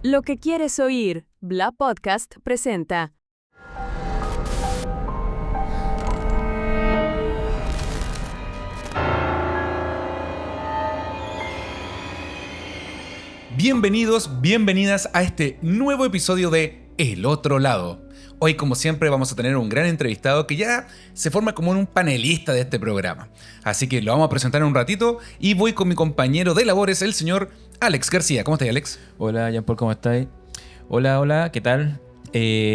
Lo que quieres oír, Bla Podcast presenta. Bienvenidos, bienvenidas a este nuevo episodio de El Otro Lado. Hoy, como siempre, vamos a tener un gran entrevistado que ya se forma como un panelista de este programa. Así que lo vamos a presentar en un ratito y voy con mi compañero de labores, el señor Alex García. ¿Cómo estás, Alex? Hola, Jean-Paul, ¿cómo estáis? Hola, ¿qué tal?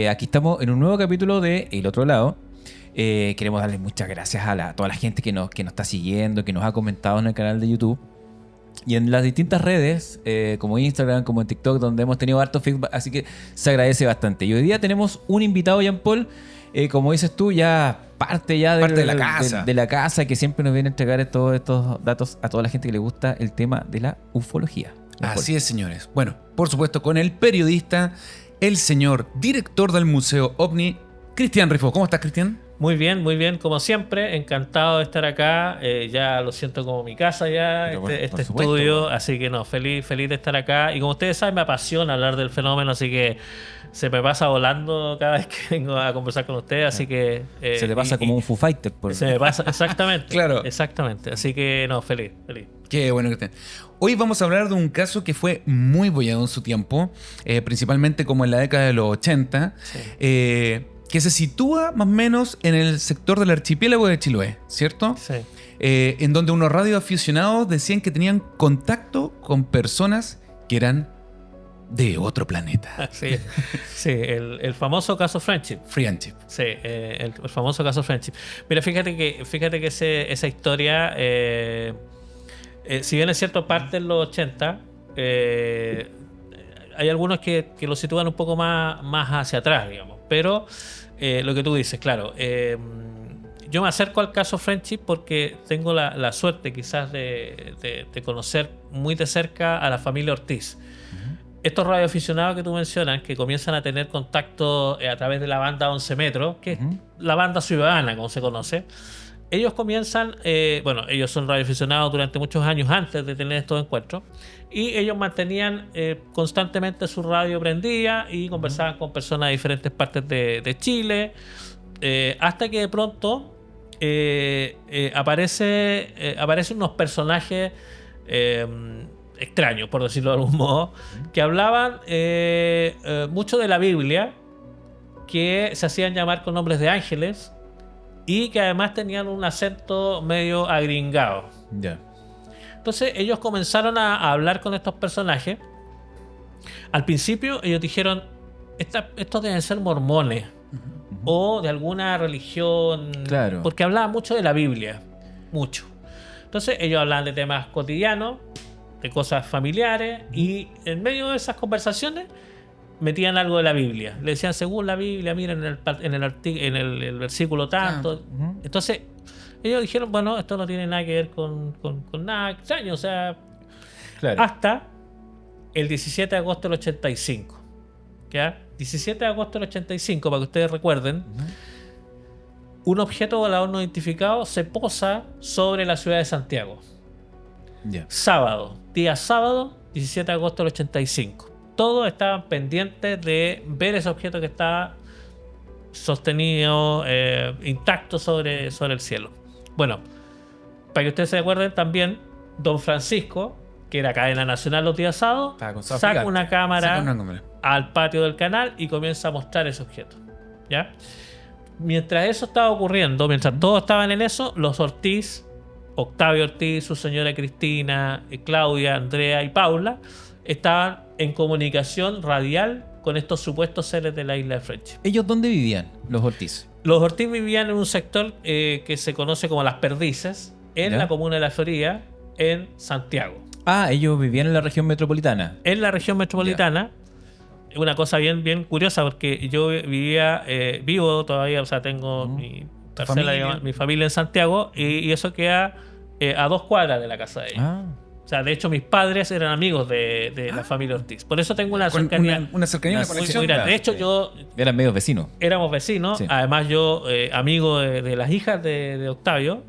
Aquí estamos en un nuevo capítulo de El Otro Lado. Queremos darle muchas gracias a toda la gente que nos está siguiendo, que nos ha comentado en el canal de YouTube y en las distintas redes, como Instagram, como en TikTok, donde hemos tenido harto feedback, así que se agradece bastante. Y hoy día tenemos un invitado, Jean-Paul, como dices tú, ya parte de la casa. De la casa, que siempre nos viene a entregar todos estos datos a toda la gente que le gusta el tema de la ufología. Así es, señores. Bueno, por supuesto, con el periodista, el señor director del Museo OVNI, Cristian Rifo. ¿Cómo estás, Cristian? Muy bien, como siempre, encantado de estar acá, ya lo siento como mi casa ya, Pero bueno, este por supuesto, estudio, bueno. así que no, feliz de estar acá, y como ustedes saben me apasiona hablar del fenómeno, así que se me pasa volando cada vez que vengo a conversar con ustedes, así que... Se te pasa como un Foo Fighter. Se me pasa, exactamente, Claro. Exactamente, así que no, feliz. Qué bueno, Cristian. Hoy vamos a hablar de un caso que fue muy bollado en su tiempo, principalmente como en la década de los 80, Sí. que se sitúa más o menos en el sector del archipiélago de Chiloé, ¿cierto? Sí. En donde unos radioaficionados decían que tenían contacto con personas que eran de otro planeta. Sí, el famoso caso Friendship. Friendship. Sí, el famoso caso Friendship. Mira, fíjate que esa historia, si bien es cierto, parte en los 80, hay algunos que lo sitúan un poco más hacia atrás, digamos. Pero lo que tú dices, claro, yo me acerco al caso Friendship porque tengo la suerte quizás de conocer muy de cerca a la familia Ortiz. Estos radioaficionados que tú mencionas, que comienzan a tener contacto a través de la banda 11 metros, que es la banda ciudadana, como se conoce, ellos comienzan, ellos son radioaficionados durante muchos años antes de tener estos encuentros, y ellos mantenían constantemente su radio prendida y conversaban con personas de diferentes partes de Chile, hasta que de pronto aparecen unos personajes extraños, por decirlo de algún modo, que hablaban mucho de la Biblia, que se hacían llamar con nombres de ángeles y que además tenían un acento medio agringado. Ya. Entonces ellos comenzaron a hablar con estos personajes. Al principio ellos dijeron, estos deben ser mormones o de alguna religión, Claro. porque hablaban mucho de la Biblia, mucho. Entonces ellos hablaban de temas cotidianos, de cosas familiares, y en medio de esas conversaciones metían algo de la Biblia. Le decían, según la Biblia, miren en el versículo tanto. Entonces ellos dijeron, bueno, esto no tiene nada que ver con nada extraño, o sea, Claro. hasta el 17 de agosto del 85. ¿Ya? 17 de agosto del 85, para que ustedes recuerden, un objeto volador no identificado se posa sobre la ciudad de Santiago. Ya. Día sábado, 17 de agosto del 85. Todos estaban pendientes de ver ese objeto que estaba sostenido, intacto sobre el cielo. Bueno, para que ustedes se acuerden también, Don Francisco, que era cadena nacional los días sábados, Estaba con sábado saca gigante. una cámara Saca una cámara. al patio del canal y comienza a mostrar ese objeto. ¿Ya? Mientras eso estaba ocurriendo, mientras todos estaban en eso, los Ortiz, Octavio Ortiz, su señora Cristina, Claudia, Andrea y Paula, estaban en comunicación radial con estos supuestos seres de la isla de Friendship. ¿Ellos dónde vivían, los Ortiz? Los Ortiz vivían en un sector que se conoce como Las Perdices, en ¿Ya? la comuna de La Florida, en Santiago. Ah, ellos vivían en la región metropolitana. En la región metropolitana, una cosa bien curiosa, porque yo vivo todavía, o sea, tengo mi parcela, familia. digamos, mi familia en Santiago, y eso queda a 2 cuadras de la casa de ellos. Ah, O sea, de hecho, mis padres eran amigos de la familia Ortiz. Por eso tengo una Con cercanía una cercanía, una muy conexión. grande. De hecho, yo eran medios vecinos. éramos vecinos. Sí. Además, yo, amigo de las hijas de Octavio,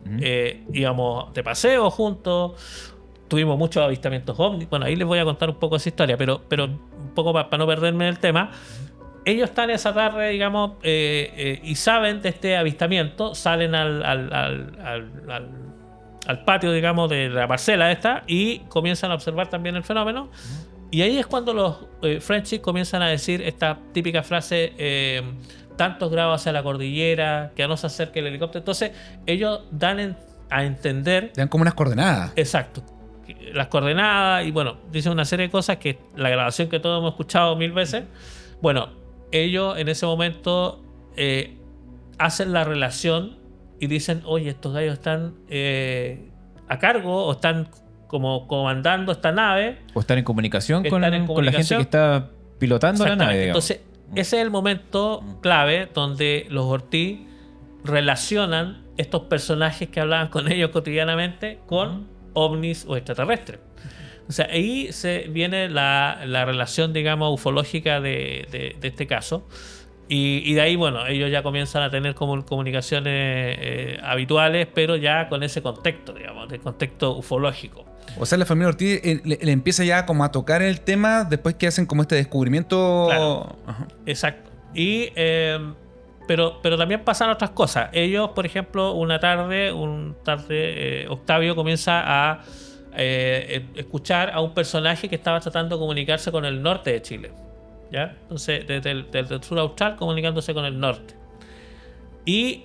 íbamos de paseo juntos. tuvimos muchos avistamientos ovnis. Bueno, ahí les voy a contar un poco esa historia, pero un poco para no perderme en el tema. Ellos están esa tarde, digamos, y saben de este avistamiento, salen al patio, digamos, de la parcela esta y comienzan a observar también el fenómeno. Y ahí es cuando los Frenchies comienzan a decir esta típica frase, tantos grados hacia la cordillera, que no se acerque el helicóptero. Entonces, ellos dan a entender... Dan como unas coordenadas. Exacto. Las coordenadas y, bueno, dicen una serie de cosas que la grabación que todos hemos escuchado 1000 veces. Bueno, ellos en ese momento hacen la relación y dicen, oye, estos gallos están a cargo o están como comandando esta nave. O estar en comunicación, Están en con la gente comunicación. que está pilotando la nave, digamos. Entonces, ese es el momento clave donde los Ortiz relacionan estos personajes que hablaban con ellos cotidianamente con ovnis o extraterrestres. O sea, ahí viene la relación, digamos, ufológica de este caso. Y de ahí, bueno, ellos ya comienzan a tener como comunicaciones habituales, pero ya con ese contexto, digamos, de contexto ufológico. O sea, la familia Ortiz le empieza ya como a tocar el tema después que hacen como este descubrimiento. Claro. Ajá. Exacto. Y, pero también pasan otras cosas. Ellos, por ejemplo, una tarde, Octavio comienza a escuchar a un personaje que estaba tratando de comunicarse con el norte de Chile. ¿Ya? Entonces, desde el sur austral comunicándose con el norte. Y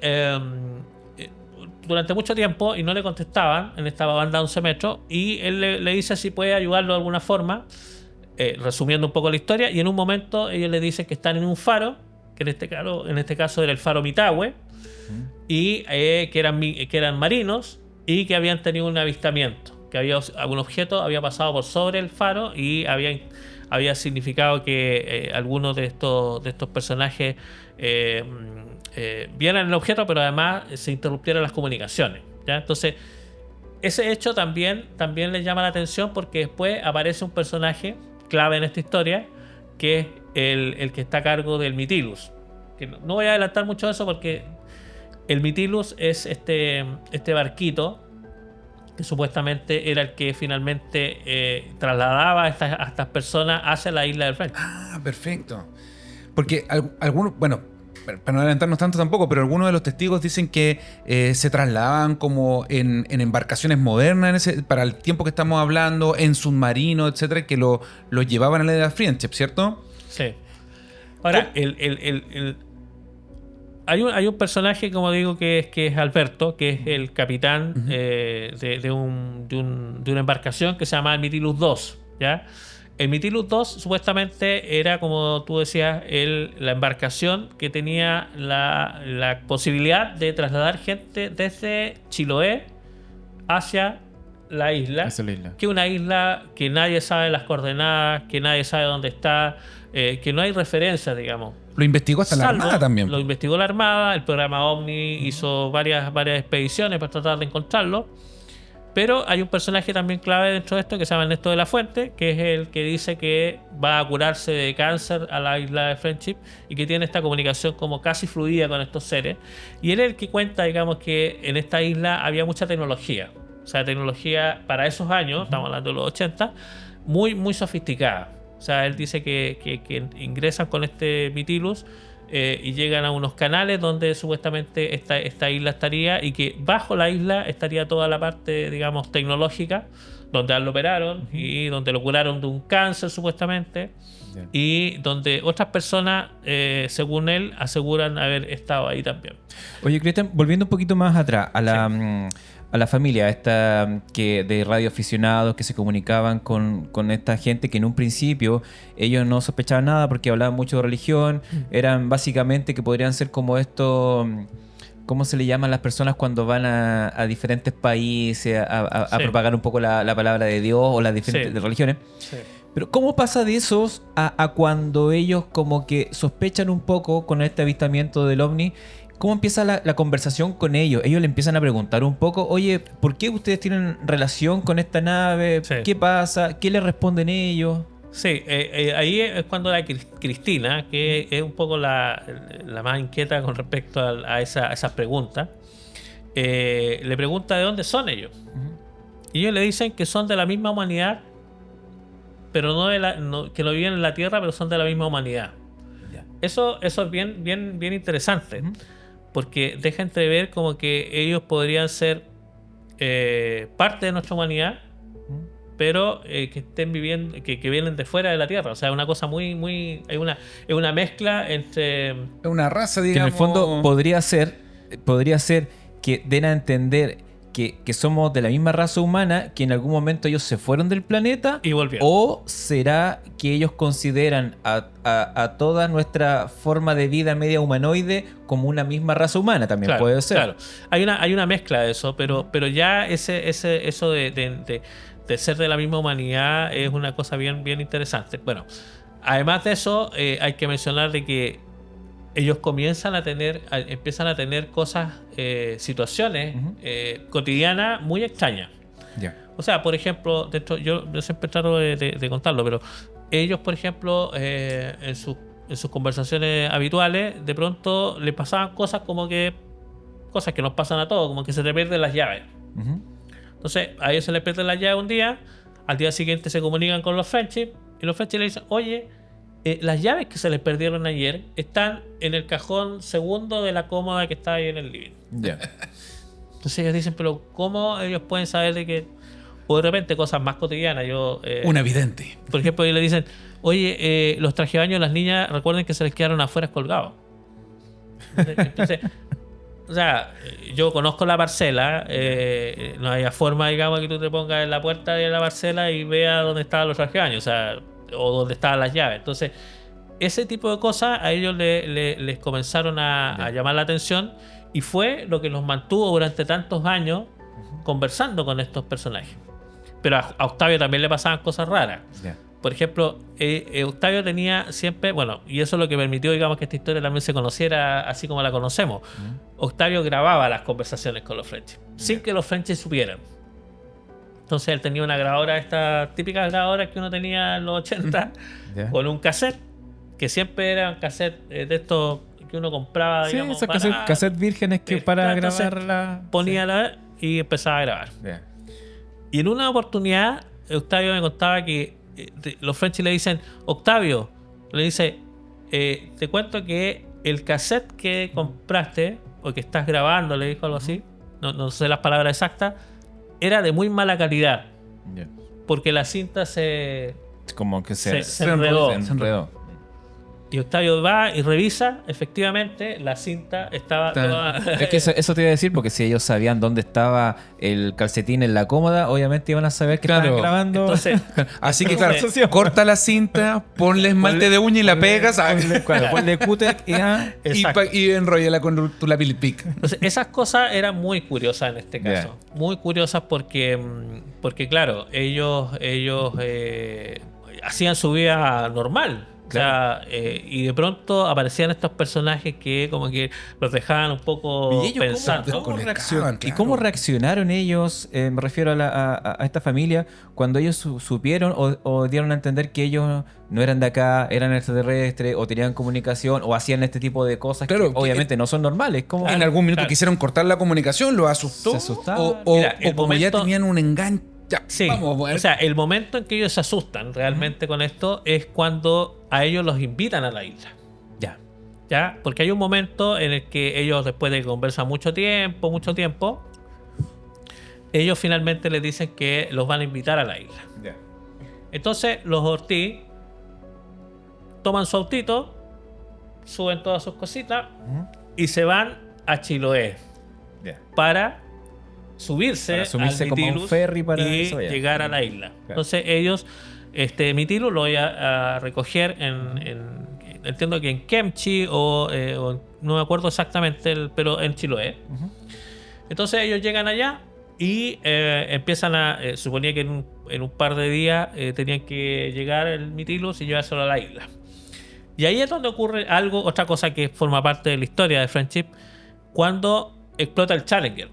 durante mucho tiempo, y no le contestaban en esta banda 11 metros, y él le dice si puede ayudarlo de alguna forma, resumiendo un poco la historia, y en un momento ellos le dicen que están en un faro, que en este caso era el faro Mitahue, y que eran marinos, y que habían tenido un avistamiento, que había algún objeto había pasado por sobre el faro y había significado que algunos de estos personajes vieran el objeto, pero además se interrumpieran las comunicaciones, ¿ya? Entonces, ese hecho también les llama la atención porque después aparece un personaje clave en esta historia, que es el que está a cargo del Mitilus. Que no voy a adelantar mucho de eso porque el Mitilus es este barquito que supuestamente era el que finalmente trasladaba a estas personas hacia la isla del French. Ah, perfecto. Porque algunos, bueno, para no adelantarnos tanto tampoco, pero algunos de los testigos dicen que se trasladaban como en embarcaciones modernas para el tiempo que estamos hablando, en submarinos, etcétera, que lo llevaban a la isla Friendship, ¿cierto? Sí. Ahora, hay un personaje, como digo, que es Alberto, que es el capitán de una embarcación que se llama el Mitilus 2, ¿ya? El Mitilus 2 supuestamente era, como tú decías, la embarcación que tenía la posibilidad de trasladar gente desde Chiloé hacia la isla. Esa es la isla. Que es una isla que nadie sabe las coordenadas, que nadie sabe dónde está, que no hay referencias, digamos. Lo investigó hasta la Armada también. Lo investigó la Armada, el programa OVNI hizo varias expediciones para tratar de encontrarlo. Pero hay un personaje también clave dentro de esto que se llama Ernesto de la Fuente, que es el que dice que va a curarse de cáncer a la isla de Friendship y que tiene esta comunicación como casi fluida con estos seres. Y él es el que cuenta, digamos, que en esta isla había mucha tecnología. O sea, tecnología para esos años, estamos hablando de los 80, muy, muy sofisticada. O sea, él dice que ingresan con este Mitilus y llegan a unos canales donde supuestamente esta isla estaría, y que bajo la isla estaría toda la parte, digamos, tecnológica, donde lo operaron y donde lo curaron de un cáncer supuestamente, y donde otras personas, según él, aseguran haber estado ahí también. Oye, Cristian, volviendo un poquito más atrás a la familia esta de radioaficionados que se comunicaban con esta gente que en un principio ellos no sospechaban nada porque hablaban mucho de religión, eran básicamente que podrían ser como esto, ¿cómo se le llaman las personas cuando van a diferentes países a propagar un poco la palabra de Dios o las diferentes religiones? Sí. Pero ¿cómo pasa de esos a cuando ellos como que sospechan un poco con este avistamiento del OVNI? ¿Cómo empieza la conversación con ellos? Ellos le empiezan a preguntar un poco, oye, ¿por qué ustedes tienen relación con esta nave? Sí. ¿Qué pasa? ¿Qué le responden ellos? Sí, ahí es cuando la Cristina, que es un poco la más inquieta con respecto a esas preguntas, le pregunta de dónde son ellos. Y ellos le dicen que son de la misma humanidad, pero que no viven en la Tierra, pero son de la misma humanidad. Ya. Eso es bien interesante, Ujú. porque deja entrever como que ellos podrían ser parte de nuestra humanidad, pero que estén viviendo, que vienen de fuera de la Tierra. O sea, una cosa muy es una mezcla entre... Es una raza, Que en digamos. el fondo podría ser que den a entender que somos de la misma raza humana, que en algún momento ellos se fueron del planeta, Y volvieron. o será que ellos consideran a toda nuestra forma de vida media humanoide como una misma raza humana. También Claro, puede ser. claro. Hay una mezcla de eso, pero ya eso de ser de la misma humanidad es una cosa bien interesante. Bueno, además de eso, hay que mencionar de que ellos empiezan a tener cosas, situaciones Ujú. cotidianas muy extrañas. Ya. O sea, por ejemplo, yo siempre trato de contarlo, pero ellos, por ejemplo, en sus conversaciones habituales, de pronto les pasaban cosas que nos pasan a todos, como que se te pierden las llaves. Ujú. Entonces, a ellos se les pierden las llaves un día, al día siguiente se comunican con los Friendship, y los Friendship le dicen, oye, las llaves que se les perdieron ayer están en el cajón segundo de la cómoda que está ahí en el living. Ya. Entonces ellos dicen, pero ¿cómo ellos pueden saber de que... O de repente cosas más cotidianas, Un evidente. por ejemplo, ellos le dicen, oye, los trajes de baño de las niñas, recuerden que se les quedaron afuera colgados. Entonces, o sea, yo conozco la parcela, no hay forma, digamos, que tú te pongas en la puerta de la parcela y veas dónde estaban los trajes de baño, o sea, o dónde estaban las llaves. Entonces, ese tipo de cosas a ellos les comenzaron a llamar la atención, y fue lo que los mantuvo durante tantos años conversando con estos personajes. Pero a Octavio también le pasaban cosas raras. Ya. Por ejemplo, Octavio tenía siempre, bueno, y eso es lo que permitió, digamos, que esta historia también se conociera así como la conocemos. Octavio grababa las conversaciones con los Friendship, sin que los Friendship supieran. Entonces él tenía una grabadora, estas típicas grabadoras que uno tenía en los 80, Ya. con un cassette, que siempre eran cassettes de estos que uno compraba, Sí, digamos, esos baratos. cassettes vírgenes que para Entonces, grabar la... ponía y empezaba a grabar. Sí. Ya. Y en una oportunidad, Octavio me contaba que los Friendship le dicen, Octavio, le dice, te cuento que el cassette que compraste, o que estás grabando, le dijo algo así, no sé las palabras exactas, era de muy mala calidad, Ya. porque la cinta se Como que se se enredó. enredó. Y Octavio va y revisa, efectivamente, la cinta estaba toda... Es que eso te iba a decir, porque si ellos sabían dónde estaba el calcetín en la cómoda, obviamente iban a saber que Claro. estaban grabando. Entonces, Así que, claro, Entonces- corta la cinta, ponle esmalte de uña y la pegas Ponle cúter y exacto. y enróllala con tu lápiz Bic. Entonces, esas cosas eran muy curiosas en este caso. Muy curiosas porque claro, ellos hacían su vida normal. O sea, y de pronto aparecían estos personajes que como que los dejaban un poco ¿Y ellos pensando. cómo Desconectaban, ¿Y claro. cómo reaccionaron ellos? Me refiero a esta familia, cuando ellos supieron o dieron a entender que ellos no eran de acá, eran extraterrestres, o tenían comunicación, o hacían este tipo de cosas Claro, que obviamente no son normales. ¿Cómo? En algún minuto claro. quisieron cortar la comunicación, lo asustó. Se asustaron. O Mira, el como ya momento- tenían un enganche. Ya, Sí, vamos a o sea, el momento en que ellos se asustan realmente con esto es cuando a ellos los invitan a la isla. Ya. ¿Ya? Porque hay un momento en el que ellos, después de que conversan mucho tiempo, ellos finalmente les dicen que los van a invitar a la isla. Ya. Entonces los Ortiz toman su autito, suben todas sus cositas y se van a Chiloé Ya. para subirse al como a un Mitilus ferry para y eso allá. llegar a la isla. Entonces ellos, Mitilus lo voy a recoger entiendo que en Kemchi o no me acuerdo exactamente, pero en Chiloé. Entonces ellos llegan allá y empiezan suponía que en un par de días tenían que llegar el Mitilus y llevárselo a la isla. Y ahí es donde ocurre algo, otra cosa que forma parte de la historia de Friendship, cuando explota el Challenger.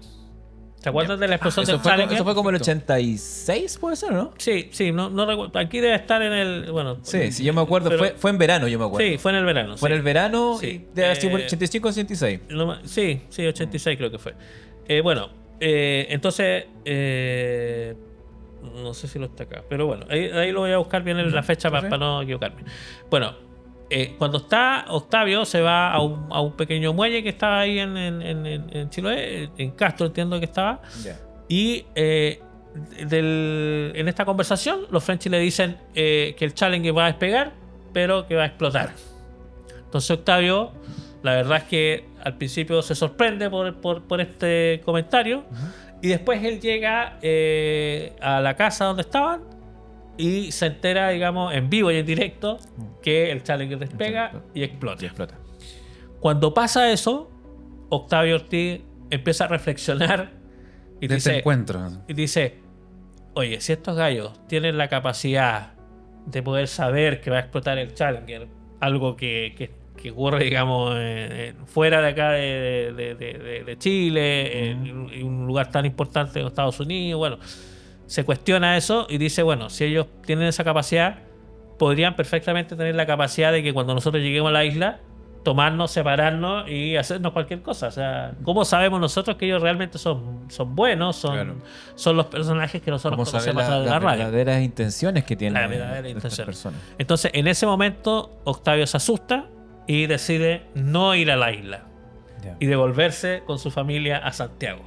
¿Te acuerdas de la explosión del Challenger? Eso fue como el 86, ¿puede ser, no? Sí, no recuerdo. Aquí debe estar en el... Bueno, Sí, yo me acuerdo. pero- Fue en verano, yo me acuerdo. Sí, fue en el verano. Fue en el verano Sí. y debe haber sido por 85 o 86. Sí, 86 creo que fue. Bueno, entonces No sé si lo está acá. Pero bueno, ahí lo voy a buscar bien en la fecha para no equivocarme. Bueno, cuando está Octavio, se va a un pequeño muelle que estaba ahí en Chiloé, en Castro entiendo que estaba. Ya. Y en esta conversación, los Frenchy le dicen que el Challenger va a despegar, pero que va a explotar. Entonces Octavio, la verdad es que al principio se sorprende por este comentario. Y después él llega a la casa donde estaban y se entera, digamos, en vivo y en directo que el Challenger despega y explota. Cuando pasa eso, Octavio Ortiz empieza a reflexionar y De este dice, encuentro. y dice, oye, si estos gallos tienen la capacidad de poder saber que va a explotar el Challenger, algo que ocurre, digamos, fuera de acá de Chile, en un lugar tan importante en Estados Unidos, bueno, se cuestiona eso y dice, bueno, si ellos tienen esa capacidad, podrían perfectamente tener la capacidad de que cuando nosotros lleguemos a la isla, tomarnos, separarnos y hacernos cualquier cosa. O sea, ¿cómo sabemos nosotros que ellos realmente son buenos? Son los personajes que nosotros conocemos a través de la radio. Las verdaderas intenciones que tienen Las verdaderas estas intenciones. personas. Entonces, en ese momento, Octavio se asusta y decide no ir a la isla Ya. y devolverse con su familia a Santiago.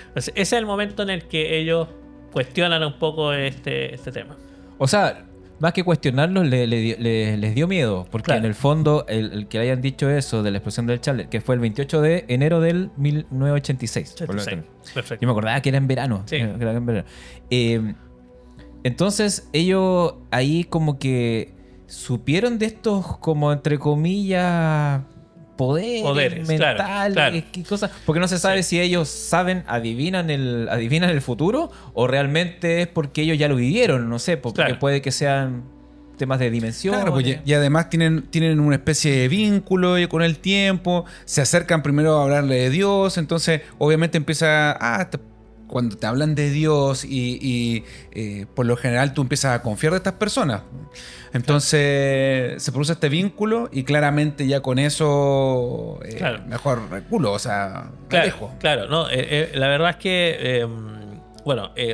Entonces, ese es el momento en el que ellos cuestionan un poco este tema. O sea, más que cuestionarlos, les dio miedo. Porque Claro. en el fondo, el que le hayan dicho eso de la explosión del Challenger, que fue el 28 de enero del 1986. por lo menos. Perfecto. Yo me acordaba que era en verano. Sí. Que era en verano. Entonces, ellos ahí como que supieron de estos, como entre comillas, poderes mentales, claro. qué cosas. Porque no se sabe si ellos saben, adivinan el futuro, o realmente es porque ellos ya lo vivieron, no sé, porque Claro. puede que sean temas de dimensión. Claro, pues, y además tienen una especie de vínculo con el tiempo, se acercan primero a hablarle de Dios, entonces obviamente empieza cuando te hablan de Dios y por lo general tú empiezas a confiar de estas personas. Entonces se produce este vínculo y claramente ya con eso Claro. mejor reculo, o sea, alejo. Claro, no, la verdad es que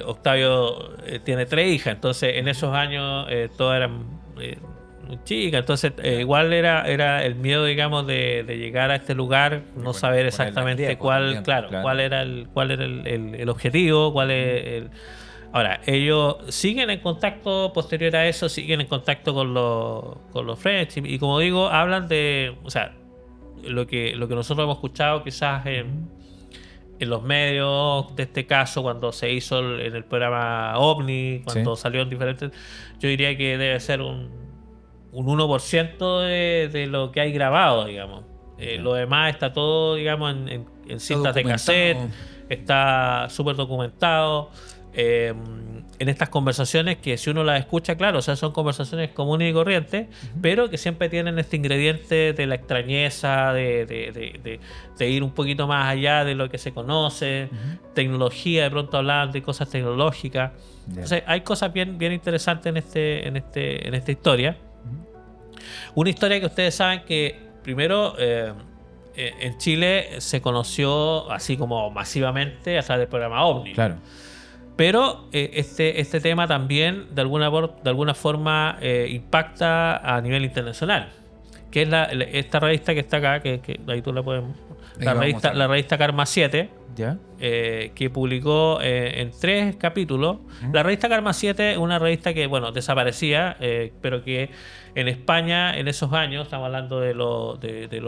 Octavio tiene 3 hijas, entonces en esos años todas eran muy chicas, entonces igual era el miedo, digamos, de llegar a este lugar, no saber exactamente riesgo cuál, también, cuál era el objetivo, cuál es el... Ahora, ellos siguen en contacto posterior a eso, siguen en contacto con los French y como digo, hablan de, o sea, lo que nosotros hemos escuchado quizás en los medios de este caso, cuando se hizo en el programa OVNI, cuando salió en diferentes, yo diría que debe ser un 1% de lo que hay grabado, digamos. Lo demás está todo, digamos, en cintas de cassette, está súper documentado. En estas conversaciones que si uno las escucha, claro, o sea, son conversaciones comunes y corrientes, pero que siempre tienen este ingrediente de la extrañeza, de ir un poquito más allá de lo que se conoce, tecnología, de pronto hablar de cosas tecnológicas. Entonces hay cosas bien interesantes en esta historia. Una historia que ustedes saben que primero en Chile se conoció así como masivamente a través del programa OVNI. Claro. Pero este tema también de alguna forma impacta a nivel internacional, que es esta revista que está acá, que ahí tú la puedes... La revista Karma 7, ¿Ya? que publicó en 3 capítulos. La revista Karma 7 es una revista que, bueno, desaparecía, pero que en España, en esos años, estamos hablando de los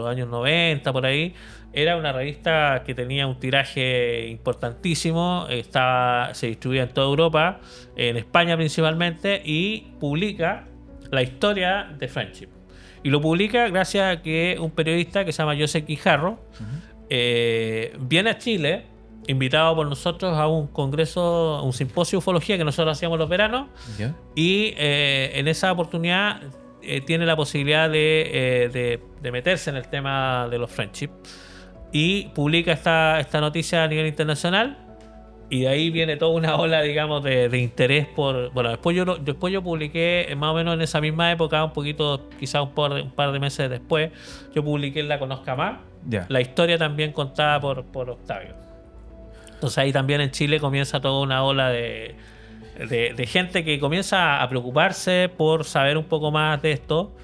años 90, por ahí, era una revista que tenía un tiraje importantísimo, se distribuía en toda Europa, en España principalmente, y publica la historia de Friendship. Y lo publica gracias a que un periodista que se llama José Quijarro viene a Chile, invitado por nosotros a un congreso, a un simposio de ufología que nosotros hacíamos los veranos, ¿Ya? y en esa oportunidad tiene la posibilidad de meterse en el tema de los Friendship y publica esta noticia a nivel internacional. Y de ahí viene toda una ola, digamos, de interés por... Bueno, después yo publiqué, más o menos en esa misma época, un poquito, quizás un par de meses después, yo publiqué La Conozca Más, Ya. la historia también contada por Octavio. Entonces ahí también en Chile comienza toda una ola de de gente que comienza a preocuparse por saber un poco más de esto.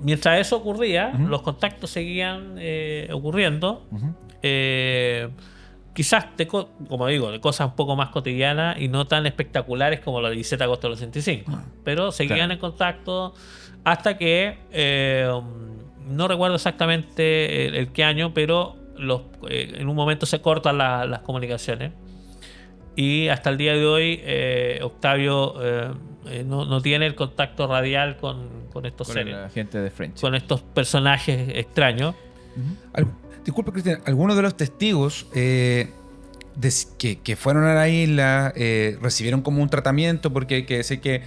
Mientras eso ocurría, los contactos seguían ocurriendo. Quizás, como digo, de cosas un poco más cotidianas y no tan espectaculares como la de 17 de agosto del 85. Pero seguían en contacto hasta que, no recuerdo exactamente el qué año, pero en un momento se cortan las comunicaciones. Y hasta el día de hoy, Octavio no tiene el contacto radial con estos seres. La gente de Friendship. Con estos personajes extraños. Disculpe, Cristian, algunos de los testigos que fueron a la isla recibieron como un tratamiento, porque hay que decir que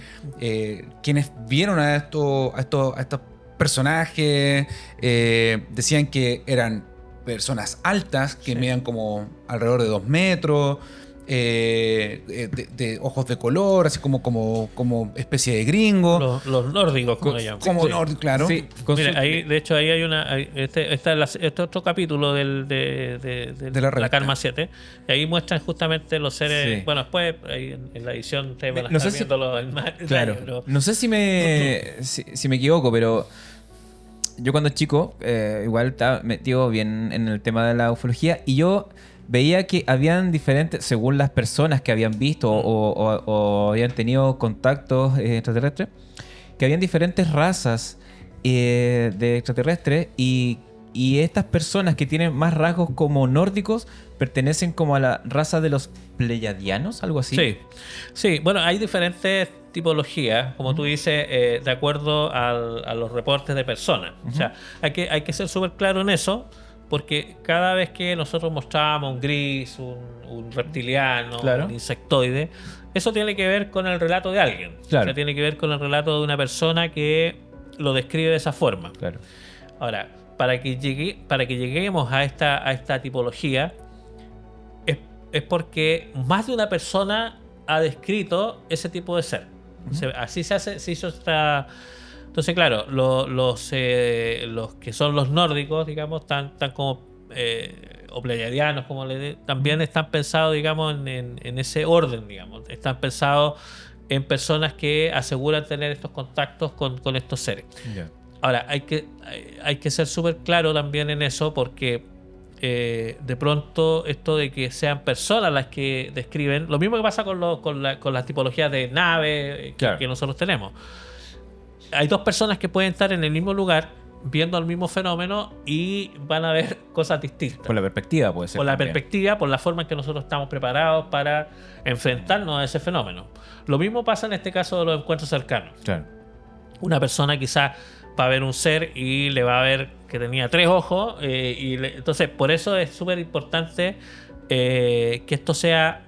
quienes vieron a estos personajes decían que eran personas altas, que medían como alrededor de 2 metros, de ojos de color, así como especie de gringo. Los nórdicos, como le llaman. Como nórdicos, claro. Sí, Mira, de hecho, ahí hay una. Este otro capítulo de la Karma 7. Y ahí muestran justamente los seres. Sí. Bueno, después en la edición ustedes van a No estar sé si- viéndolo en más Claro. detalle, pero- No sé si me equivoco, pero yo cuando chico igual estaba metido bien en el tema de la ufología y yo veía que habían diferentes, según las personas que habían visto o habían tenido contactos extraterrestres, que habían diferentes razas de extraterrestres y estas personas que tienen más rasgos como nórdicos pertenecen como a la raza de los pleyadianos, algo así. Sí, bueno, hay diferentes tipologías, como tú dices, de acuerdo a los reportes de personas. O sea, hay que ser súper claro en eso, porque cada vez que nosotros mostrábamos un gris, un reptiliano, Claro. un insectoide, eso tiene que ver con el relato de alguien. Claro. O sea, tiene que ver con el relato de una persona que lo describe de esa forma. Claro. Ahora, para que lleguemos a esta tipología, es porque más de una persona ha descrito ese tipo de ser. O sea, así se hizo esta. Entonces, claro, los que son los nórdicos, digamos, están como o pleyadianos, como también están pensados, digamos, en ese orden, digamos. Están pensados en personas que aseguran tener estos contactos con estos seres. Ya. Ahora, hay que ser súper claro también en eso, porque de pronto esto de que sean personas las que describen, lo mismo que pasa con las tipologías de nave Claro. que nosotros tenemos. Hay dos personas que pueden estar en el mismo lugar viendo el mismo fenómeno y van a ver cosas distintas. Por la perspectiva puede ser. Por la también. perspectiva, por la forma en que nosotros estamos preparados para enfrentarnos a ese fenómeno. Lo mismo pasa en este caso de los encuentros cercanos. Claro. Una persona quizás va a ver un ser y le va a ver que tenía 3 ojos. Entonces, por eso es súper importante que esto sea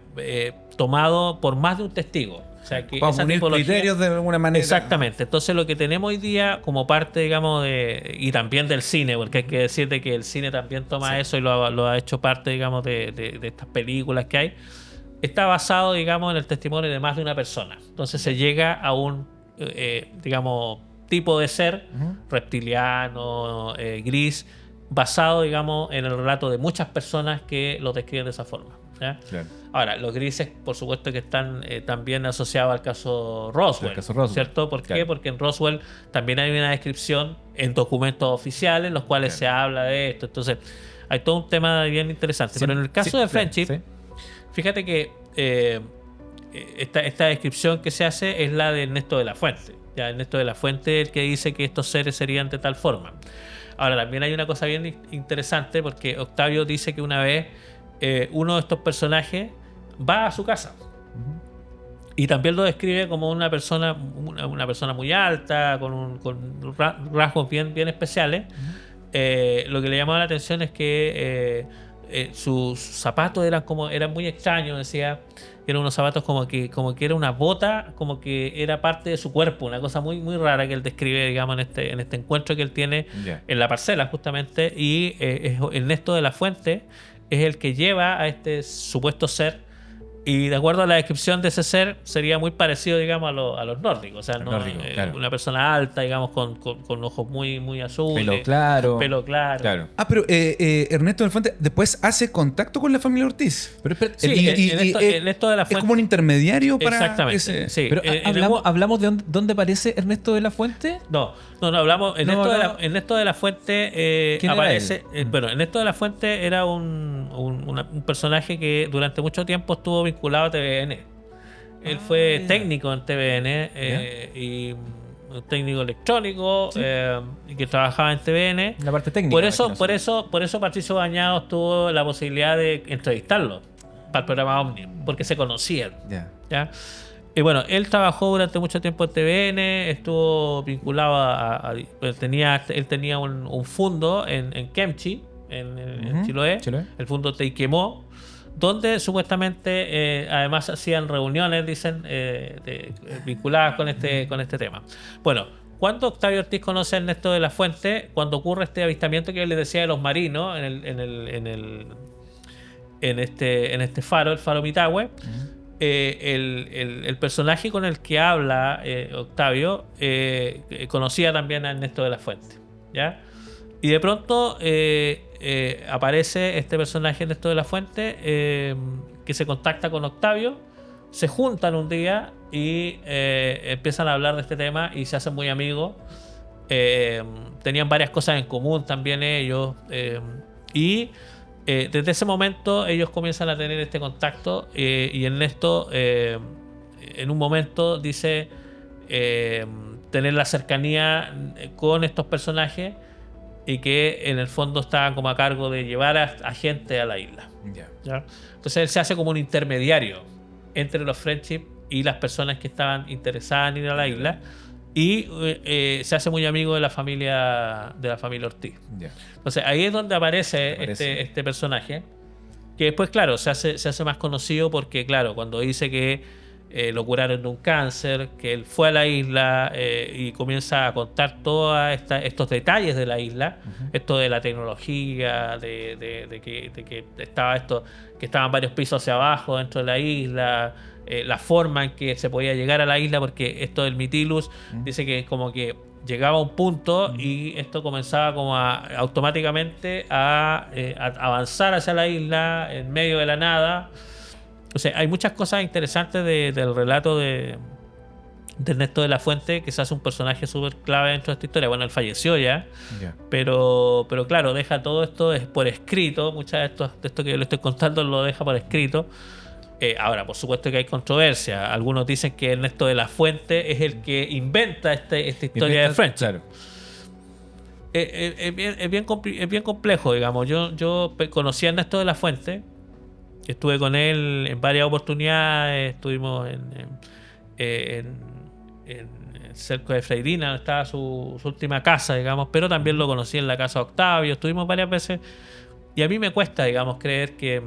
tomado por más de un testigo. O sea, que Para esa unir tipología- criterios de alguna manera. Exactamente. Entonces, lo que tenemos hoy día como parte, digamos, y también del cine, porque hay que decirte que el cine también toma eso y lo ha hecho parte, digamos, de estas películas que hay, está basado, digamos, en el testimonio de más de una persona. Entonces, se llega a un, digamos, tipo de ser reptiliano, gris, basado, digamos, en el relato de muchas personas que lo describen de esa forma. ¿Ya? Claro. Ahora, los grises, por supuesto que están también asociados al caso Roswell, Al caso Roswell, ¿cierto? ¿Por qué? claro. Porque en Roswell también hay una descripción en documentos oficiales en los cuales Claro. se habla de esto. Entonces, hay todo un tema bien interesante. Pero en el caso de Friendship, fíjate que esta descripción que se hace es la de Ernesto de la Fuente. Ya Ernesto de la Fuente es el que dice que estos seres serían de tal forma. Ahora, también hay una cosa bien interesante, porque Octavio dice que una vez uno de estos personajes va a su casa y también lo describe como una persona muy alta, con rasgos bien especiales. Lo que le llamaba la atención es que sus zapatos eran muy extraños, decía. Eran unos zapatos como que era una bota, como que era parte de su cuerpo, una cosa muy rara que él describe, digamos, en este encuentro que él tiene en la parcela, justamente. Y Ernesto de la Fuente es el que lleva a este supuesto ser Y de acuerdo a la descripción de ese ser, sería muy parecido, digamos, a los nórdicos. O sea, no, nórdicos, claro. una persona alta, digamos, con ojos muy, muy azules. Pelo claro. Pelo claro. Claro. Pero Ernesto de la Fuente después hace contacto con la familia Ortiz. Pero espera, Sí, Ernesto de la Es Fuente. como un intermediario para Exactamente. ese... Sí. pero En hablamos de dónde aparece Ernesto de la Fuente. No, hablamos. Ernesto de la Fuente ¿Quién era aparece. él? Bueno, Ernesto de la Fuente era un personaje que durante mucho tiempo estuvo vinculado a TVN. Él fue ya. técnico en TVN y un técnico electrónico y que trabajaba en TVN. La parte técnica. Por eso Patricio Bañados tuvo la posibilidad de entrevistarlo para el programa Omni, porque se conocían. Ya. ¿Ya? Y bueno, él trabajó durante mucho tiempo en TVN, estuvo vinculado él tenía un fundo en Kemchi, en Chiloé, el fundo Teiquemó, donde supuestamente además hacían reuniones, dicen, vinculadas con este tema. Bueno, cuando Octavio Ortiz conoce a Ernesto de la Fuente, cuando ocurre este avistamiento que él le decía de los marinos en este faro, el faro Mitahue, el personaje con el que habla Octavio conocía también a Ernesto de la Fuente, ¿ya? Y de pronto aparece este personaje Ernesto de la Fuente que se contacta con Octavio, se juntan un día y empiezan a hablar de este tema y se hacen muy amigos. Tenían varias cosas en común también ellos y desde ese momento ellos comienzan a tener este contacto y Ernesto en un momento dice tener la cercanía con estos personajes y que en el fondo estaban como a cargo de llevar a gente a la isla. ¿Ya? Entonces él se hace como un intermediario entre los Friendship y las personas que estaban interesadas en ir a la isla y se hace muy amigo de la familia Ortiz. Entonces ahí es donde aparece. Este personaje, que después, claro, se hace más conocido porque, claro, cuando dice que lo curaron de un cáncer, que él fue a la isla y comienza a contar todos estos detalles de la isla, esto de la tecnología, de que estaban varios pisos hacia abajo dentro de la isla, la forma en que se podía llegar a la isla, porque esto del Mytilus dice que como que llegaba a un punto y esto comenzaba como automáticamente a avanzar hacia la isla en medio de la nada. O sea, hay muchas cosas interesantes del relato de Ernesto de la Fuente, que se hace un personaje súper clave dentro de esta historia. Bueno, él falleció ya, pero claro, deja todo esto por escrito. Muchas de esto que yo le estoy contando lo deja por escrito. Ahora, por supuesto que hay controversia. Algunos dicen que Ernesto de la Fuente es el que inventa esta historia de Friendship. Claro. Es bien complejo, digamos. Yo conocí a Ernesto de la Fuente. Estuve con él en varias oportunidades. Estuvimos en el cerco de Freirina, donde estaba su última casa, digamos. Pero también lo conocí en la casa de Octavio. Estuvimos varias veces. Y a mí me cuesta, digamos, creer que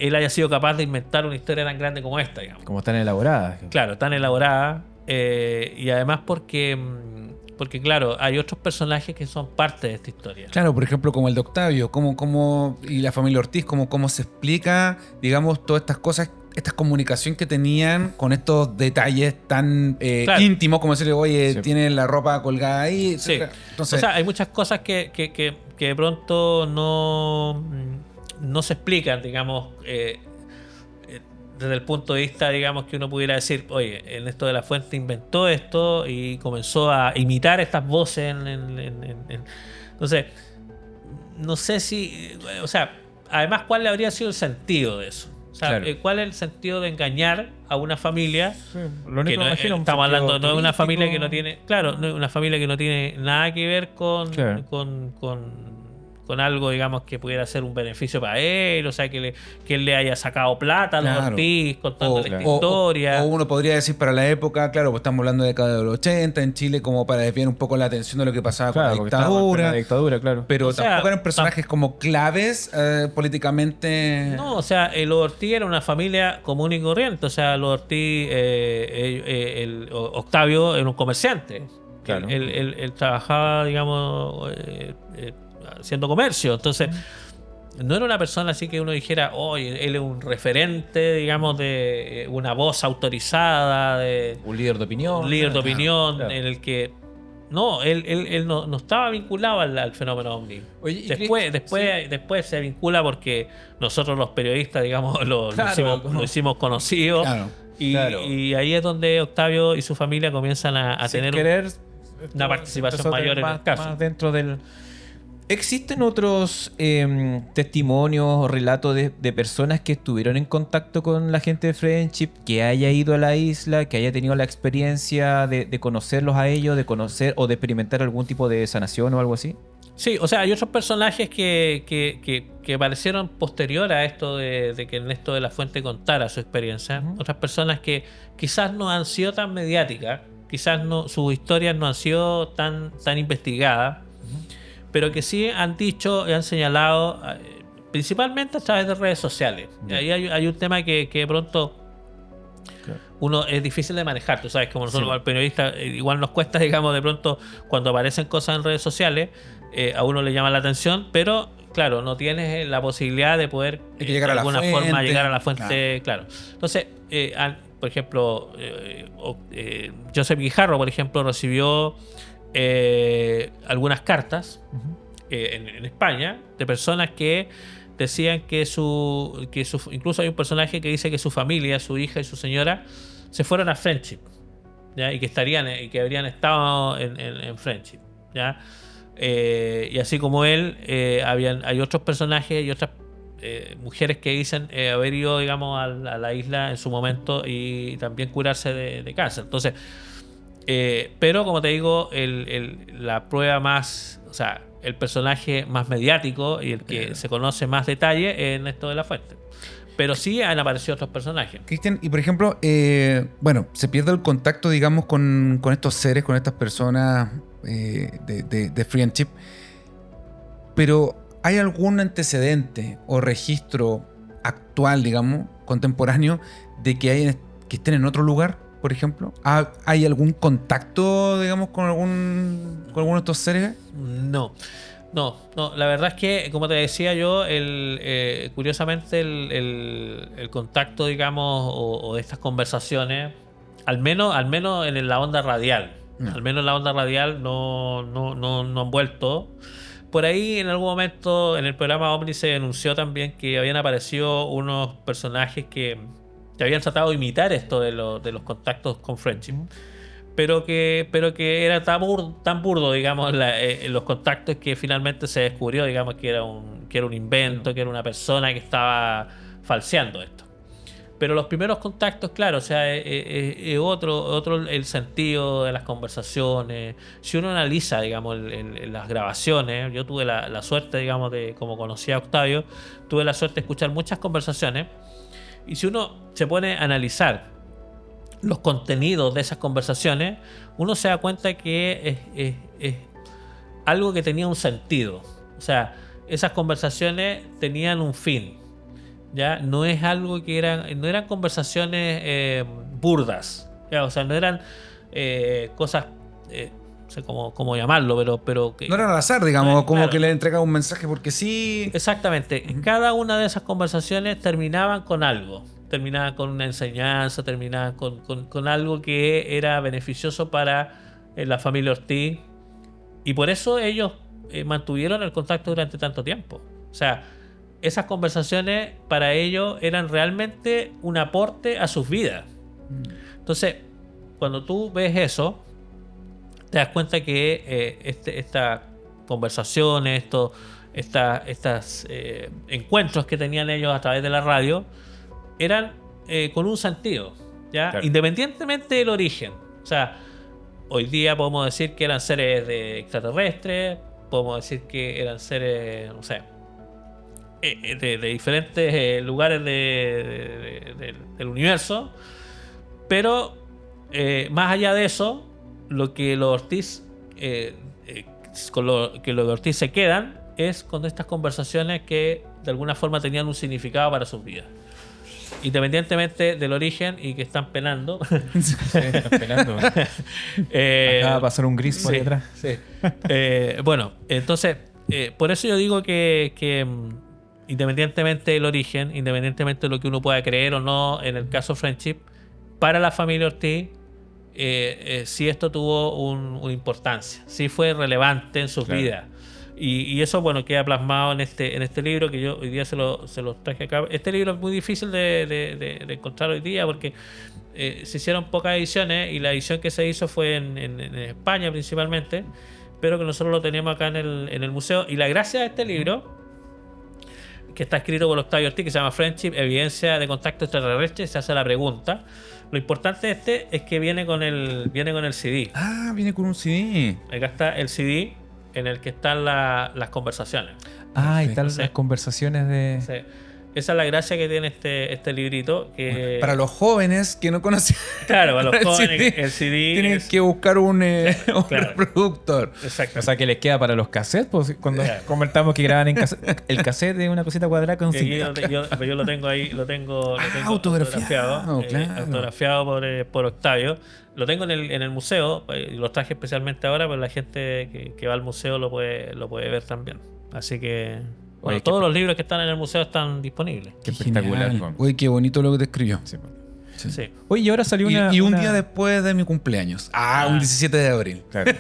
él haya sido capaz de inventar una historia tan grande como esta, digamos. Como tan elaborada. Claro, tan elaborada. Y además porque, claro, hay otros personajes que son parte de esta historia. Claro, por ejemplo, como el de Octavio, y la familia Ortiz, cómo se explica, digamos, todas estas cosas, esta comunicación que tenían con estos detalles tan Claro. íntimos, como decirle, oye, Sí. tiene la ropa colgada ahí, Sí. etcétera. Entonces, O sea, hay muchas cosas que de pronto no se explican, digamos, desde el punto de vista, digamos, que uno pudiera decir, oye, Ernesto de la Fuente inventó esto y comenzó a imitar estas voces. Entonces, no sé si, o sea, además, ¿cuál habría sido el sentido de eso? O sea, Claro. ¿cuál es el sentido de engañar a una familia? Lo único Que que me imagino, un estamos hablando sentido no de una turístico. familia que no tiene, claro, no es una familia que no tiene nada que ver Claro. con algo, digamos, que pudiera ser un beneficio para él, o sea, que él le haya sacado plata a los Claro. Ortiz contando esta o historia. uno podría decir para la época, claro, pues estamos hablando de la década de los 80 en Chile, como para desviar un poco la atención de lo que pasaba Claro, con porque la estábamos en dictadura. la dictadura, claro. Pero O sea, tampoco eran personajes como claves políticamente. No, o sea, los Ortiz era una familia común y corriente, o sea, los Ortiz, Octavio era un comerciante. Claro. Él trabajaba, digamos, haciendo comercio. Entonces, no era una persona así que uno dijera, oye, él es un referente, digamos, de una voz autorizada, de Un líder de opinión. un líder de opinión, claro. en el que... No, él no estaba vinculado al fenómeno ovni. Oye, y Después se vincula porque nosotros los periodistas, digamos, Claro, lo hicimos conocido. Claro. Y ahí es donde Octavio y su familia comienzan a sin tener querer, una participación empezó a tener mayor en el caso. más dentro del... ¿Existen otros testimonios o relatos de personas que estuvieron en contacto con la gente de Friendship, que haya ido a la isla, que haya tenido la experiencia de conocerlos a ellos, de conocer o de experimentar algún tipo de sanación o algo así? Sí, o sea, hay otros personajes que aparecieron posterior a esto de que Ernesto de la Fuente contara su experiencia. Ujú. Otras personas que quizás no han sido tan mediáticas, quizás no, sus historias no han sido tan investigadas, pero que sí han dicho y han señalado, principalmente a través de redes sociales. Y Ya. ahí hay un tema que de pronto Claro. uno es difícil de manejar. Tú sabes, como nosotros, Sí. al periodista, igual nos cuesta, digamos, de pronto cuando aparecen cosas en redes sociales, a uno le llama la atención, pero claro, no tienes la posibilidad de poder Hay que llegar de a la alguna fuente. forma llegar a la fuente, claro. Entonces, por ejemplo, Joseph Guijarro, por ejemplo, recibió algunas cartas Ujú. en España de personas que decían que incluso hay un personaje que dice que su familia, su hija y su señora se fueron a Friendship, ¿ya? Y que habrían estado en Friendship, ¿ya? Y así como él, hay otros personajes y otras mujeres que dicen haber ido, digamos, a la isla en su momento y también curarse de cáncer. Entonces, pero como te digo, la prueba más, o sea, el personaje más mediático y el que se conoce más detalle es Ernesto de la Fuente. Pero sí han aparecido otros personajes. Cristian, y por ejemplo, bueno, se pierde el contacto, digamos, con estos seres, con estas personas de Friendship, pero ¿hay algún antecedente o registro actual, digamos, contemporáneo, de que estén en otro lugar, por ejemplo? ¿Hay algún contacto, digamos, con alguno de estos seres? No, la verdad es que, como te decía yo, curiosamente el contacto, digamos, o de estas conversaciones, al menos en la onda radial, No. al menos en la onda radial no han vuelto. Por ahí en algún momento en el programa Omni se denunció también que habían aparecido unos personajes que habían tratado de imitar esto de los contactos con Friendship. Pero que era tan burdo, digamos, los contactos, que finalmente se descubrió, digamos, que era un invento, que era una persona que estaba falseando esto. Pero los primeros contactos, claro, o sea, es otro el sentido de las conversaciones. Si uno analiza, digamos, las grabaciones, yo tuve la suerte, digamos, como conocí a Octavio, tuve la suerte de escuchar muchas conversaciones. Y si uno se pone a analizar los contenidos de esas conversaciones, uno se da cuenta que es algo que tenía un sentido. O sea, esas conversaciones tenían un fin, ¿ya? No es algo que no eran conversaciones burdas, ¿ya? O sea, no eran cosas, no sé cómo llamarlo, pero que... No era al azar, digamos, como Claro. que le entregaba un mensaje porque sí. Exactamente. Cada una de esas conversaciones terminaban con algo. Terminaban con una enseñanza, terminaban con algo que era beneficioso para la familia Ortiz. Y por eso ellos mantuvieron el contacto durante tanto tiempo. O sea, esas conversaciones para ellos eran realmente un aporte a sus vidas. Entonces, cuando tú ves eso, te das cuenta que estas conversaciones, estos encuentros que tenían ellos a través de la radio eran con un sentido, ¿ya? Claro. Independientemente del origen. O sea, hoy día podemos decir que eran seres extraterrestres, podemos decir que eran seres, no sé, de diferentes lugares del universo, pero más allá de eso, lo que los Ortiz con lo que los Ortiz se quedan es con estas conversaciones que de alguna forma tenían un significado para sus vidas, independientemente del origen, y que están penando. Están pelando. Acaba de pasar un gris por ahí atrás. Sí. Bueno, entonces, por eso yo digo que independientemente del origen, independientemente de lo que uno pueda creer o no, en el caso Friendship, para la familia Ortiz, sí esto tuvo una importancia, sí fue relevante en sus Claro. vidas. Y eso, bueno, queda plasmado en este libro que yo hoy día se lo traje acá. Este libro es muy difícil de encontrar hoy día porque se hicieron pocas ediciones y la edición que se hizo fue en España principalmente, pero que nosotros lo teníamos acá en el museo. Y la gracia de este libro, que está escrito por Octavio Ortiz, que se llama Friendship, Evidencia de Contacto Extraterrestre, se hace la pregunta. Lo importante de este es que viene con el CD. Ah, viene con un CD. Acá está el CD en el que están las conversaciones. Ah, ahí están Sí. las conversaciones de... Sí. Esa es la gracia que tiene este librito. Que, Para los jóvenes que no conocen claro, para los el jóvenes, CD, el CD tienen es- que buscar un Claro. reproductor. Exacto. O sea, que les queda para los cassettes, pues cuando Claro. comentamos que graban en cassette, el cassette de una cosita cuadrada con Y aquí cinta. yo lo tengo ahí, lo tengo autografiado, claro. autografiado por Octavio. Lo tengo en el museo, y lo traje especialmente ahora, pero la gente que va al museo lo puede ver también. Así que, bueno, Oye, todos los libros que están en el museo están disponibles. Qué espectacular. Genial. con- Uy, qué bonito lo que te escribió. Sí, pues. Sí. Sí. Oye, y ahora salió Y, una... y un una- día después de mi cumpleaños. Un 17 de abril. Claro.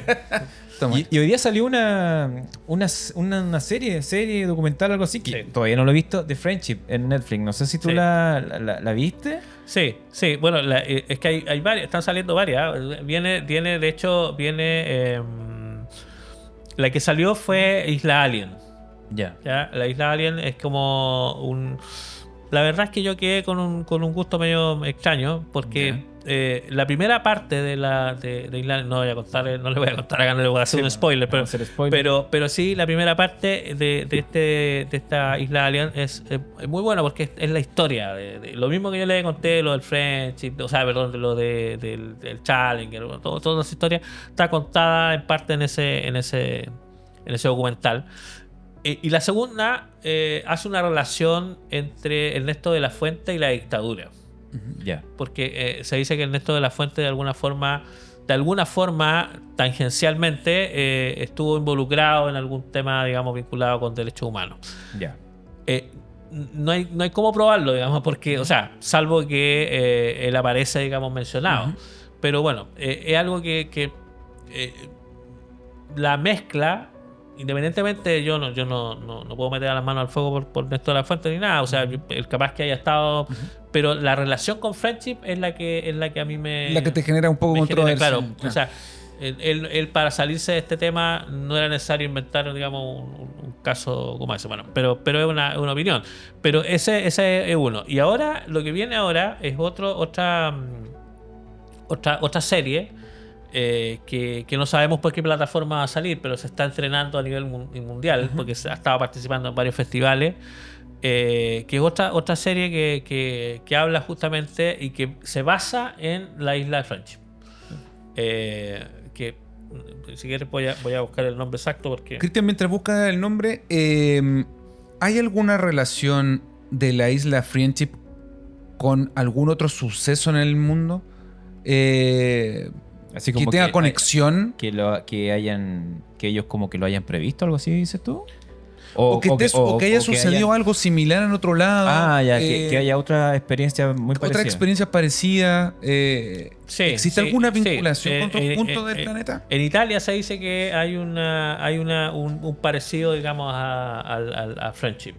Toma. Y hoy día salió una serie documental, algo así, que Sí. todavía no lo he visto, de Friendship en Netflix. No sé si tú Sí. la viste. Sí, sí, bueno, es que hay varias, están saliendo varias. De hecho, la que salió fue Isla Alien. Ya. ¿Ya? La Isla Alien es como un... La verdad es que yo quedé con un gusto medio extraño, porque la primera parte de Isla Alien, no le voy a contar acá, no le voy a hacer un spoiler, pero, Vamos a hacer spoiler. pero sí, la primera parte de esta Isla Alien es muy buena porque es la historia. Lo mismo que yo le conté, lo del Friendship, o sea, perdón, de lo del Challenger, toda esa historia está contada en parte en ese documental. Y la segunda hace una relación entre Ernesto de la Fuente y la dictadura. Ya. Porque se dice que Ernesto de la Fuente de alguna forma tangencialmente estuvo involucrado en algún tema, digamos, vinculado con derechos humanos. Ya. No hay cómo probarlo, digamos, porque, o sea, salvo que él aparece, digamos, mencionado. Pero bueno, es algo que la mezcla, independientemente, yo no puedo meter las manos al fuego por Ernesto de la Fuente ni nada, o sea, el capaz que haya estado, pero la relación con Friendship es la que a mí La que te genera un poco me genera, controversia. claro, o sea, él para salirse de este tema no era necesario inventar, digamos, un caso como ese. Bueno, pero es una opinión. Pero ese es uno. Y ahora, lo que viene ahora es otra serie que no sabemos por qué plataforma va a salir, pero se está entrenando a nivel mundial, porque ha estado participando en varios festivales. Que es otra serie que habla justamente y que se basa en la isla de Friendship. Que si quieres voy a buscar el nombre exacto porque Cristian, mientras busca el nombre, ¿hay alguna relación de la isla Friendship con algún otro suceso en el mundo? Así Que como tenga conexión. que ellos como que lo hayan previsto, algo así, dices tú. O que haya sucedido algo similar en otro lado. Que haya otra experiencia muy parecida. Otra experiencia parecida. Sí, ¿Existe sí, alguna sí. vinculación con otros puntos del planeta? En Italia se dice que hay un parecido, digamos, a Friendship.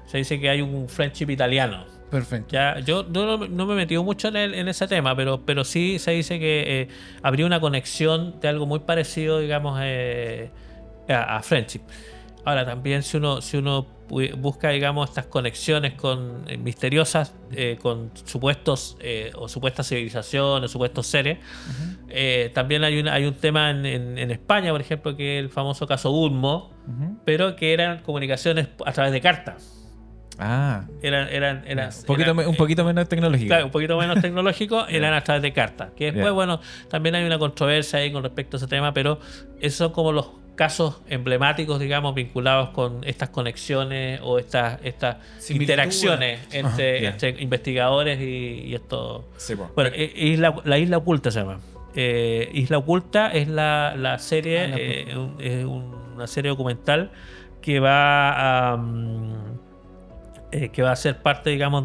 Se dice que hay un Friendship italiano. Perfecto. Ya, yo no me he metido mucho en ese tema, pero sí se dice que habría una conexión de algo muy parecido, digamos, a Friendship. Ahora, también si uno busca, digamos, estas conexiones misteriosas con supuestos o supuestas civilizaciones, supuestos seres, también hay un tema en España, por ejemplo, que es el famoso caso Ulmo, pero que eran comunicaciones a través de cartas. Eran un poquito menos tecnológico. Claro, un poquito menos tecnológico, eran a través de cartas. Que después, bueno, también hay una controversia ahí con respecto a ese tema, pero esos son como los casos emblemáticos, digamos, vinculados con estas conexiones o estas interacciones entre investigadores y estos. Sí, bueno. Bueno, la Isla Oculta se llama. Isla Oculta es la serie, es una serie documental que va que va a ser parte, digamos,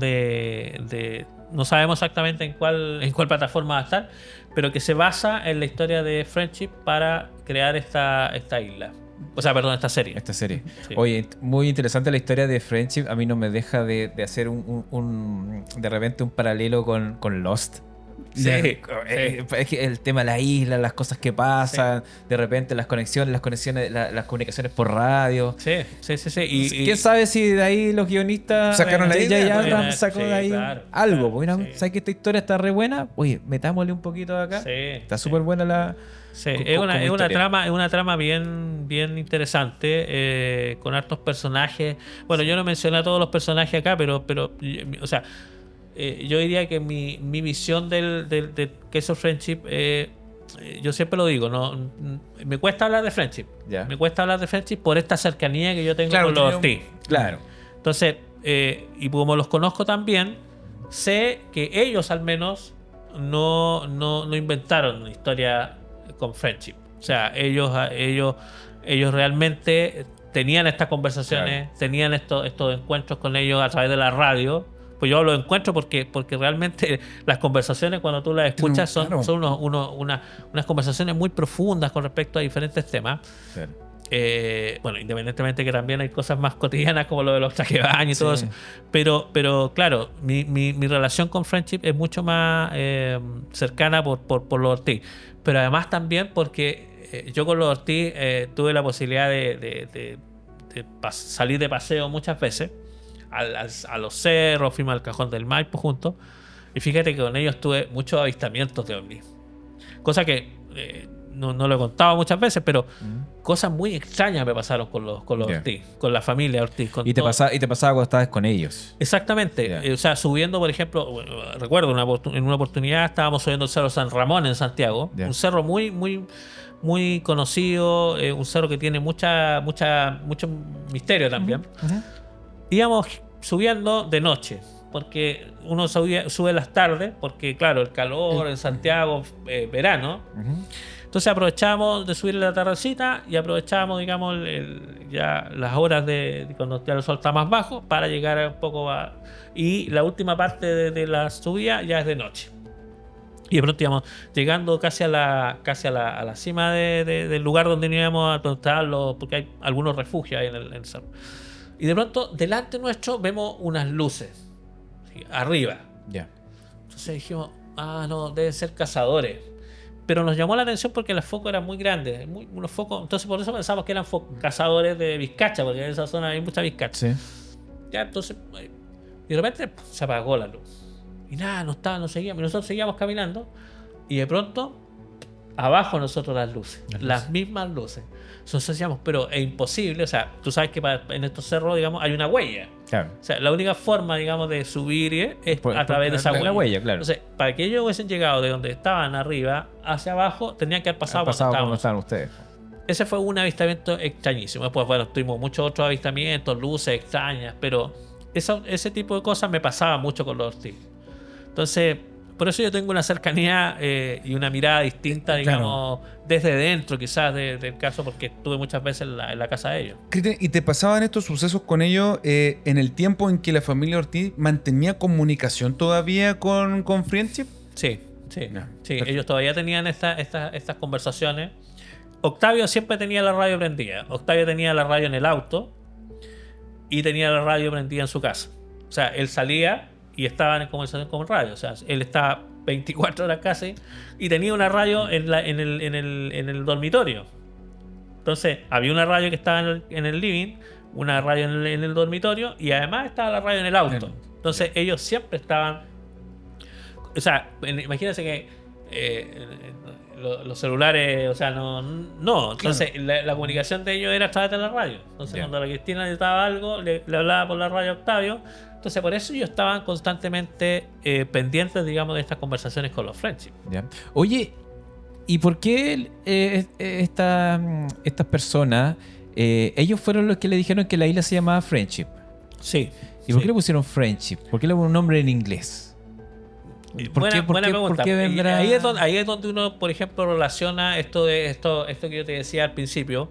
no sabemos exactamente en cuál plataforma va a estar, pero que se basa en la historia de Friendship para crear esta isla. O sea, perdón, esta serie. Esta serie. Sí. Oye, muy interesante la historia de Friendship. A mí no me deja de hacer de repente un paralelo con Lost. Sí, Es que el tema de la isla, las cosas que pasan, de repente las comunicaciones por radio. Sí. ¿Quién sabe si de ahí los guionistas Sacaron la J.J. idea? Abrams sacó Sí, de ahí claro, algo? claro, Bueno, sí. ¿sabes que esta historia está re buena? Oye, metámosle un poquito de acá. Sí, Está sí. súper buena la... Sí, como es una historia. trama bien interesante, con hartos personajes. Bueno, yo no mencioné a todos los personajes acá, pero o sea, yo diría que mi visión del Queso Friendship, yo siempre lo digo, me cuesta hablar de Friendship. Ya. Me cuesta hablar de Friendship por esta cercanía que yo tengo Claro, con los tenía Ortiz. Claro. Entonces, y como los conozco también, sé que ellos al menos no inventaron una historia con Friendship. O sea, ellos realmente tenían estas conversaciones, tenían estos encuentros con ellos a través de la radio. Pues yo hablo de encuentros porque realmente las conversaciones, cuando tú las escuchas, son unas conversaciones muy profundas con respecto a diferentes temas. Claro. Bueno, independientemente que también hay cosas más cotidianas como lo de los trajes de baño y todo Sí. eso. Pero claro, mi relación con Friendship es mucho más cercana por los Ortiz. Pero además también porque yo con los Ortiz tuve la posibilidad de salir de paseo muchas veces a los cerros, fuimos al Cajón del Maipo juntos. Y fíjate que con ellos tuve muchos avistamientos de ovnis. Cosa que no lo he contado muchas veces, pero cosas muy extrañas me pasaron con los Yeah. Ortiz, con la familia Ortiz. Con Y te todo. pasaba cuando estabas con ellos. Exactamente. Yeah. O sea, subiendo, por ejemplo, recuerdo en una oportunidad estábamos subiendo el Cerro San Ramón en Santiago. Yeah. Un cerro muy conocido, un cerro que tiene mucho misterio también. Íbamos subiendo de noche, porque uno sube en las tardes, porque claro, el calor en Santiago, verano. Entonces aprovechamos de subir la tardecita y aprovechamos, digamos, ya las horas de cuando ya el sol está más bajo para llegar un poco a... Y la última parte de la subida ya es de noche. Y de pronto íbamos llegando casi a la cima del lugar donde íbamos, donde estaban porque hay algunos refugios ahí en el cerro. Y de pronto, delante nuestro, vemos unas luces, ¿sí? Arriba. Ya. Entonces dijimos, no, deben ser cazadores. Pero nos llamó la atención porque los focos eran muy grandes. Unos focos, entonces por eso pensamos que eran cazadores de vizcacha, porque en esa zona hay mucha vizcacha. Sí. Ya, entonces, y de repente se apagó la luz. Y nada, no seguíamos. Y nosotros seguíamos caminando. Y de pronto, abajo nosotros las luces. Las mismas luces. Entonces decíamos, pero es imposible. O sea, tú sabes que en estos cerros, digamos, hay una huella. Claro. O sea, la única forma, digamos, de subir es a través de esa la huella, claro. Entonces, para que ellos hubiesen llegado de donde estaban arriba hacia abajo, tenían que haber pasado cuando estaban ustedes. Ese fue un avistamiento extrañísimo. Después, bueno, tuvimos muchos otros avistamientos, luces extrañas, pero ese tipo de cosas me pasaba mucho con los Ortiz. Entonces, por eso yo tengo una cercanía y una mirada distinta, digamos, desde dentro quizás del caso, porque estuve muchas veces en la casa de ellos. Cristian, ¿y te pasaban estos sucesos con ellos en el tiempo en que la familia Ortiz mantenía comunicación todavía con Friendship? Sí. No, Sí, perfecto. ellos todavía tenían estas conversaciones. Octavio siempre tenía la radio prendida. Octavio tenía la radio en el auto y tenía la radio prendida en su casa. O sea, él salía y estaba en conversación con radio. O sea, él estaba 24 horas casi y tenía una radio en el dormitorio. Entonces, había una radio que estaba en el living, una radio en el dormitorio y además estaba la radio en el auto. Entonces, ellos siempre estaban... O sea, imagínense que los celulares, o sea, no. Entonces, la comunicación de ellos era a través de la radio. Entonces, cuando la Cristina necesitaba algo, le hablaba por la radio a Octavio. Entonces, por eso ellos estaban constantemente pendientes, digamos, de estas conversaciones con los Friendship. Ya. Oye, ¿y por qué estas personas, ellos fueron los que le dijeron que la isla se llamaba Friendship? Sí. ¿Y por qué le pusieron Friendship? ¿Por qué le pusieron un nombre en inglés? Buena pregunta. ¿Por qué vendrá? Ahí es donde uno, por ejemplo, relaciona esto que yo te decía al principio,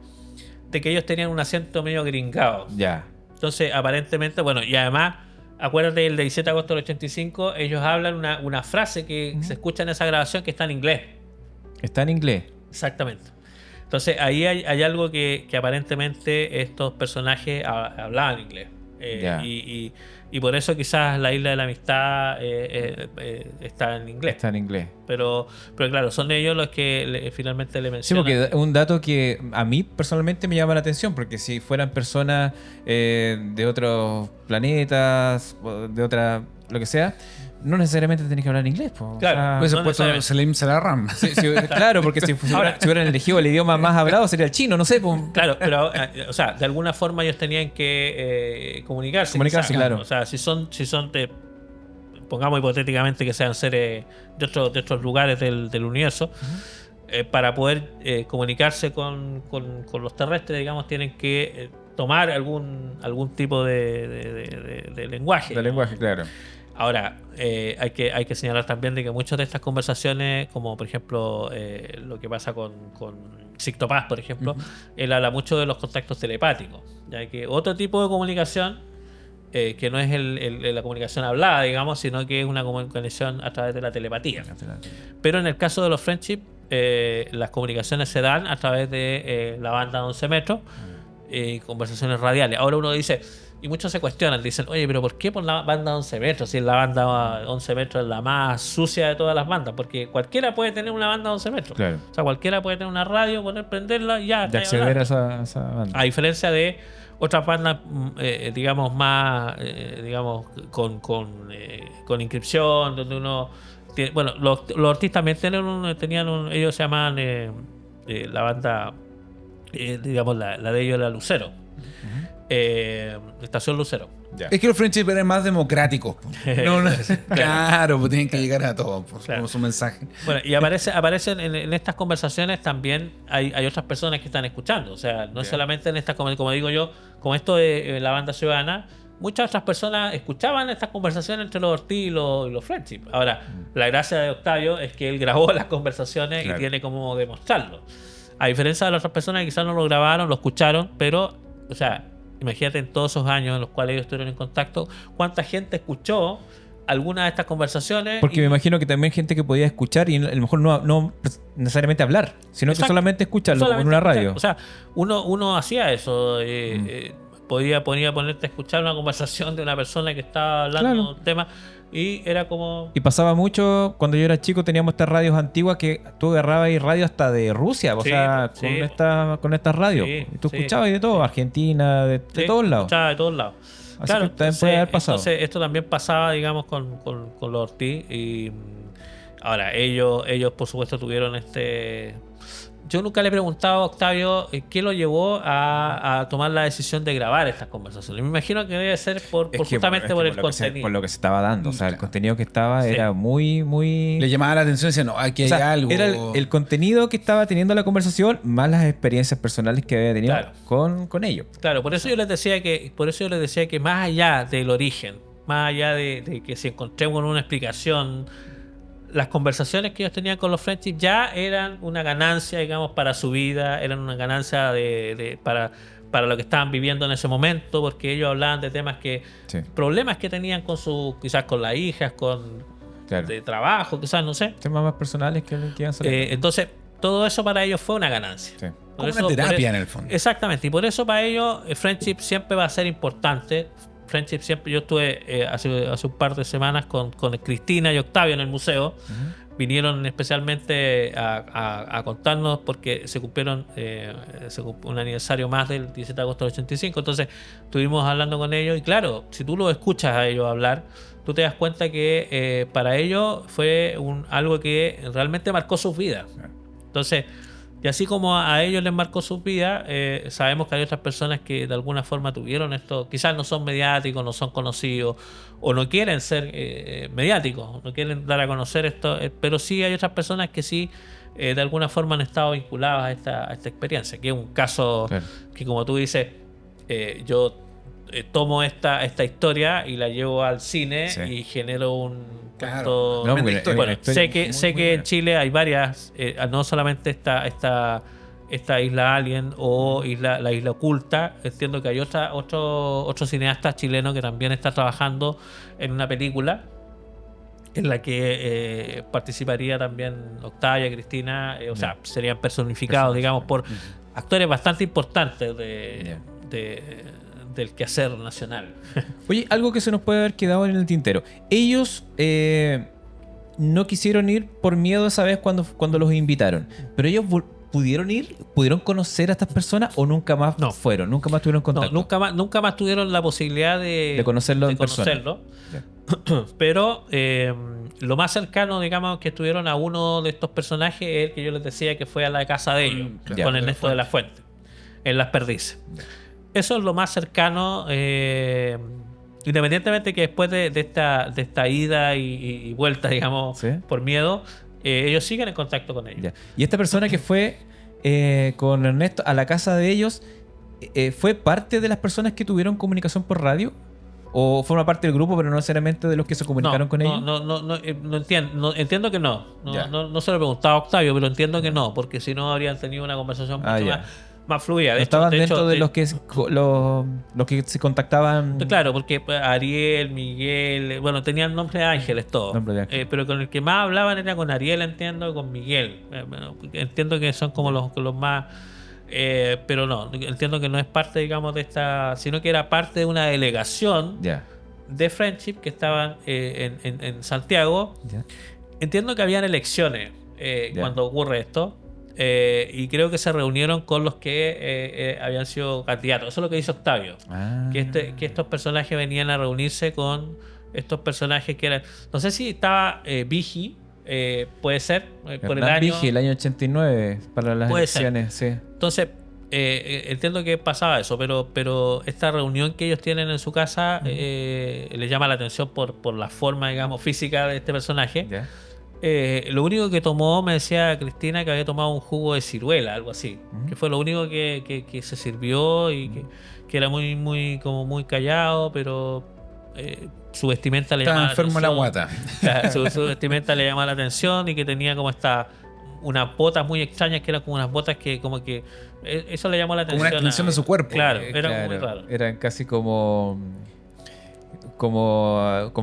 de que ellos tenían un acento medio gringado. Ya. Entonces, aparentemente, bueno, y además, acuérdate del 17 de agosto del 85, ellos hablan una frase que se escucha en esa grabación que está en inglés. Está en inglés. Exactamente. Entonces, ahí hay algo que aparentemente estos personajes hablaban inglés. Ya. Y por eso quizás la Isla de la Amistad está en inglés. Está en inglés. Pero claro, son ellos los que finalmente le Sí, mencionan. porque es un dato que a mí personalmente me llama la atención, porque si fueran personas de otros planetas, o de otra, lo que sea, no necesariamente tenés que hablar inglés. Po. Claro, Pues no se puesto necesariamente. Selim Salarram. Claro, porque si hubieran elegido el idioma más hablado sería el chino, no sé. Po. Claro, pero o sea, de alguna forma ellos tenían que comunicarse. Comunicarse, quizás. claro. O sea, si son pongamos hipotéticamente que sean seres de otros lugares del universo, para poder comunicarse con los terrestres, digamos, tienen que tomar algún tipo de lenguaje. De lenguaje, claro. Ahora, hay que señalar también de que muchas de estas conversaciones, como por ejemplo lo que pasa con Sixto Paz, por ejemplo, él habla mucho de los contactos telepáticos, ya que otro tipo de comunicación, que no es la comunicación hablada, digamos, sino que es una comunicación a través de la telepatía. Pero en el caso de los Friendship, las comunicaciones se dan a través de la banda 11 metros, conversaciones radiales. Ahora uno dice... Y muchos se cuestionan, dicen, oye, pero ¿por qué por la banda 11 metros? Si la banda 11 metros es la más sucia de todas las bandas, porque cualquiera puede tener una banda 11 metros. Claro. O sea, cualquiera puede tener una radio, poder prenderla y ya. De acceder a esa banda. A diferencia de otras bandas, digamos, más, digamos, con inscripción, donde uno... bueno, los artistas también ellos se llaman la banda, digamos, la de ellos era Lucero. Estación Lucero. Ya. Es que los friendship eran más democráticos. Claro, pues tienen que llegar a todos Claro. con su mensaje. Bueno, y aparecen en estas conversaciones también hay otras personas que están escuchando. O sea, no es solamente en estas, como digo yo, como esto de la banda ciudadana, muchas otras personas escuchaban estas conversaciones entre los Ortiz y los Friendship. Ahora, la gracia de Octavio es que él grabó las conversaciones y tiene como demostrarlo. A diferencia de las otras personas que quizás no lo grabaron, lo escucharon, pero, o sea, imagínate en todos esos años en los cuales ellos estuvieron en contacto, cuánta gente escuchó alguna de estas conversaciones. Porque me imagino que también hay gente que podía escuchar y a lo mejor no necesariamente hablar, sino que solamente escucharlo como en una radio. O sea, uno hacía eso. Podía ponerte a escuchar una conversación de una persona que estaba hablando de un tema y era como... Y pasaba mucho, cuando yo era chico teníamos estas radios antiguas que tú agarrabas ahí radio hasta de Rusia, o sea, con estas radios. Sí, y tú escuchabas de todo, Argentina, de todos lados. Escuchaba de todos lados. Así Claro, que también puede haber pasado. Entonces esto también pasaba, digamos, con los Ortiz. Y ahora, ellos por supuesto tuvieron Yo nunca le he preguntado a Octavio qué lo llevó a tomar la decisión de grabar estas conversaciones. Me imagino que debe ser justamente por el contenido. Por lo que se estaba dando. O sea, el Claro. contenido que estaba era muy... Le llamaba la atención y decía, no, aquí O hay sea, algo. era el contenido que estaba teniendo la conversación más las experiencias personales que había tenido con ellos. Claro, por eso yo les decía que más allá del origen, más allá de que si encontremos una explicación, las conversaciones que ellos tenían con los Friendship ya eran una ganancia, digamos, para su vida, eran una ganancia para lo que estaban viviendo en ese momento, porque ellos hablaban de temas problemas que tenían quizás con las hijas, de trabajo, quizás, no sé. Temas más personales que iban saliendo. Entonces, todo eso para ellos fue una ganancia. Sí. Como una terapia en el fondo. Exactamente, y por eso para ellos Friendship siempre va a ser importante. Friendship siempre, yo estuve hace un par de semanas con Cristina y Octavio en el museo. Vinieron especialmente a contarnos porque se cumplieron un aniversario más del 17 de agosto del 85. Entonces estuvimos hablando con ellos y claro, si tú los escuchas a ellos hablar, tú te das cuenta que para ellos fue algo que realmente marcó sus vidas. Entonces, y así como a ellos les marcó sus vidas, sabemos que hay otras personas que de alguna forma tuvieron esto, quizás no son mediáticos, no son conocidos o no quieren ser mediáticos, no quieren dar a conocer esto, pero sí hay otras personas que sí de alguna forma han estado vinculadas a esta experiencia, que es un caso que, como tú dices, yo tomo esta historia y la llevo al cine y genero un Claro. No, bueno, sé que en Chile hay varias, no solamente esta esta Isla Alien o la Isla Oculta. Entiendo que hay otro cineasta chileno que también está trabajando en una película en la que participaría también Octavia, Cristina, o sea, serían personificados, digamos, por actores bastante importantes del quehacer nacional. Oye, algo que se nos puede haber quedado en el tintero. Ellos no quisieron ir por miedo esa vez cuando los invitaron, pero ellos pudieron ir, pudieron conocer a estas personas o nunca más fueron, nunca más tuvieron contacto. No, nunca más tuvieron la posibilidad de conocerlo en persona. Pero lo más cercano, digamos, que estuvieron a uno de estos personajes es el que yo les decía que fue a la casa de ellos, con Ernesto de la Fuente, en Las Perdices. Eso es lo más cercano, independientemente que después de esta ida y vuelta, digamos, por miedo, ellos siguen en contacto con ellos. Y esta persona que fue con Ernesto a la casa de ellos, ¿fue parte de las personas que tuvieron comunicación por radio? ¿O forma parte del grupo, pero no necesariamente de los que se comunicaron con ellos? No entiendo. Entiendo que no. No se lo he preguntado a Octavio, pero entiendo que no, porque si no habrían tenido una conversación mucho más fluida. Estaban dentro de los que se contactaban. Claro, porque Ariel, Miguel, bueno, tenían nombre de ángeles todos. Pero con el que más hablaban era con Ariel, entiendo, y con Miguel. Entiendo que son como los más. Pero no, entiendo que no es parte, digamos, de esta, sino que era parte de una delegación de Friendship que estaban en Santiago. Entiendo que habían elecciones cuando ocurre esto, y creo que se reunieron con los que habían sido candidatos. Eso es lo que dice Octavio, que estos personajes venían a reunirse con estos personajes que eran, no sé si estaba Vigi, puede ser, por el año Vigi, el año 89 para las elecciones, sí. Entonces, entiendo que pasaba eso, pero esta reunión que ellos tienen en su casa les llama la atención por la forma, digamos, física de este personaje. Lo único que tomó, me decía Cristina, que había tomado un jugo de ciruela, algo así, que fue lo único que se sirvió y que era muy callado, pero su vestimenta le llamaba la atención. Estaba enfermo la guata. Su vestimenta le llamaba la atención y que tenía como unas botas muy extrañas, que eran como unas botas que como que eso le llamó la atención. Como una extensión de su cuerpo. Claro, era muy raro. Eran casi como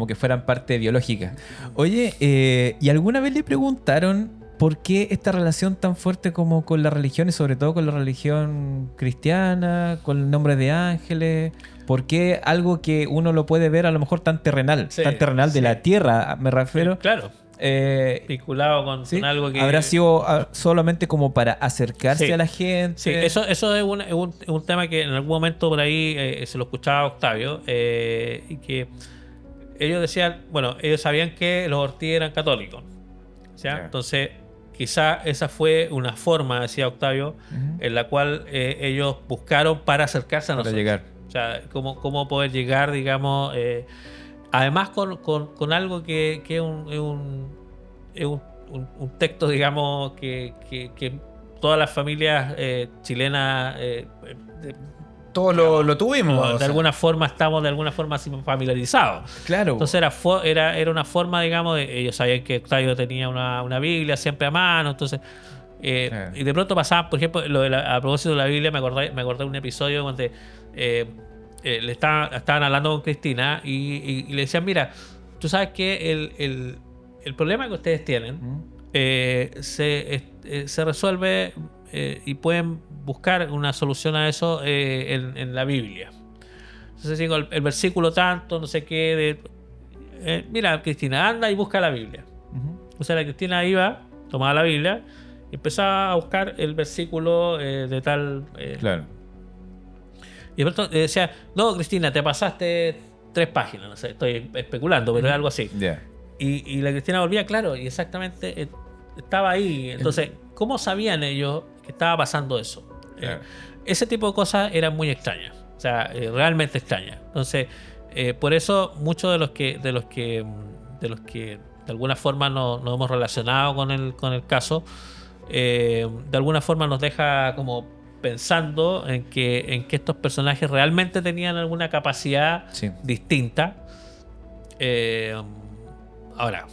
que fueran parte biológica. Oye, ¿y alguna vez le preguntaron por qué esta relación tan fuerte como con la religión y sobre todo con la religión cristiana, con el nombre de ángeles? ¿Por qué algo que uno lo puede ver a lo mejor tan terrenal de la tierra, me refiero? Claro. Vinculado con algo que habrá sido solamente como para acercarse a la gente. Sí, eso es un tema que en algún momento por ahí se lo escuchaba a Octavio, y que ellos decían, bueno, ellos sabían que los Ortiz eran católicos, entonces quizá esa fue una forma, decía Octavio, en la cual ellos buscaron para acercarse a nosotros, llegar. O sea, cómo poder llegar, digamos, además con algo que es un texto, digamos, que todas las familias chilenas todos lo tuvimos. De alguna forma estamos así familiarizados. Claro. Entonces era una forma, digamos, ellos sabían que Octavio tenía una Biblia siempre a mano, entonces y de pronto pasaban, por ejemplo, a propósito de la Biblia, me acordé de un episodio donde le estaban hablando con Cristina y le decían, mira, tú sabes que el problema que ustedes tienen se resuelve y pueden buscar una solución a eso en la Biblia. Entonces digo, el versículo tanto, no sé qué, mira, Cristina, anda y busca la Biblia. O sea, la Cristina iba, tomaba la Biblia y empezaba a buscar el versículo de tal... claro. Y de pronto decía, no, Cristina, te pasaste 3 páginas, no sé, estoy especulando, pero es algo así. Y la Cristina volvía, claro, y exactamente estaba ahí. Entonces, ¿cómo sabían ellos que estaba pasando eso? Ese tipo de cosas eran muy extrañas, o sea, realmente extrañas. Entonces, por eso muchos de los que de alguna forma nos hemos relacionado con el caso, de alguna forma nos deja como pensando en que estos personajes realmente tenían alguna capacidad distinta. Ahora,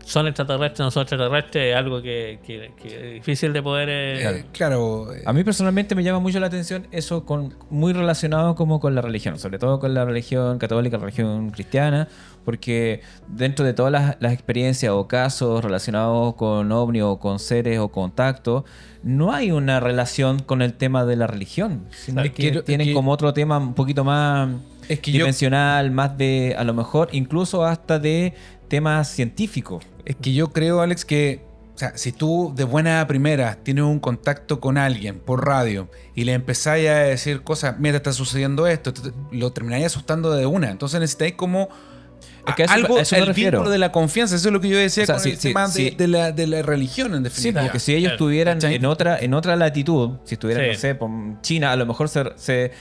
son extraterrestres, no son extraterrestres, es algo que es difícil de poder... Claro. A mí personalmente me llama mucho la atención eso muy relacionado como con la religión, sobre todo con la religión católica, la religión cristiana, porque dentro de todas las experiencias o casos relacionados con ovni o con seres o contactos, no hay una relación con el tema de la religión, sino que tienen como otro tema un poquito más dimensional, más de, a lo mejor, incluso hasta de temas científicos. Es que yo creo, Alex, que o sea, si tú de buena primera tienes un contacto con alguien por radio y le empezáis a decir cosas, mira, está sucediendo esto, lo terminarías asustando de una. Entonces necesitáis como es que algo, eso me el refiero. vínculo de la confianza. Eso es lo que yo decía, o sea, con el tema sí. de la religión, en Sí, definitiva. porque si ellos estuvieran en otra latitud, si estuvieran, no sé, por China, a lo mejor se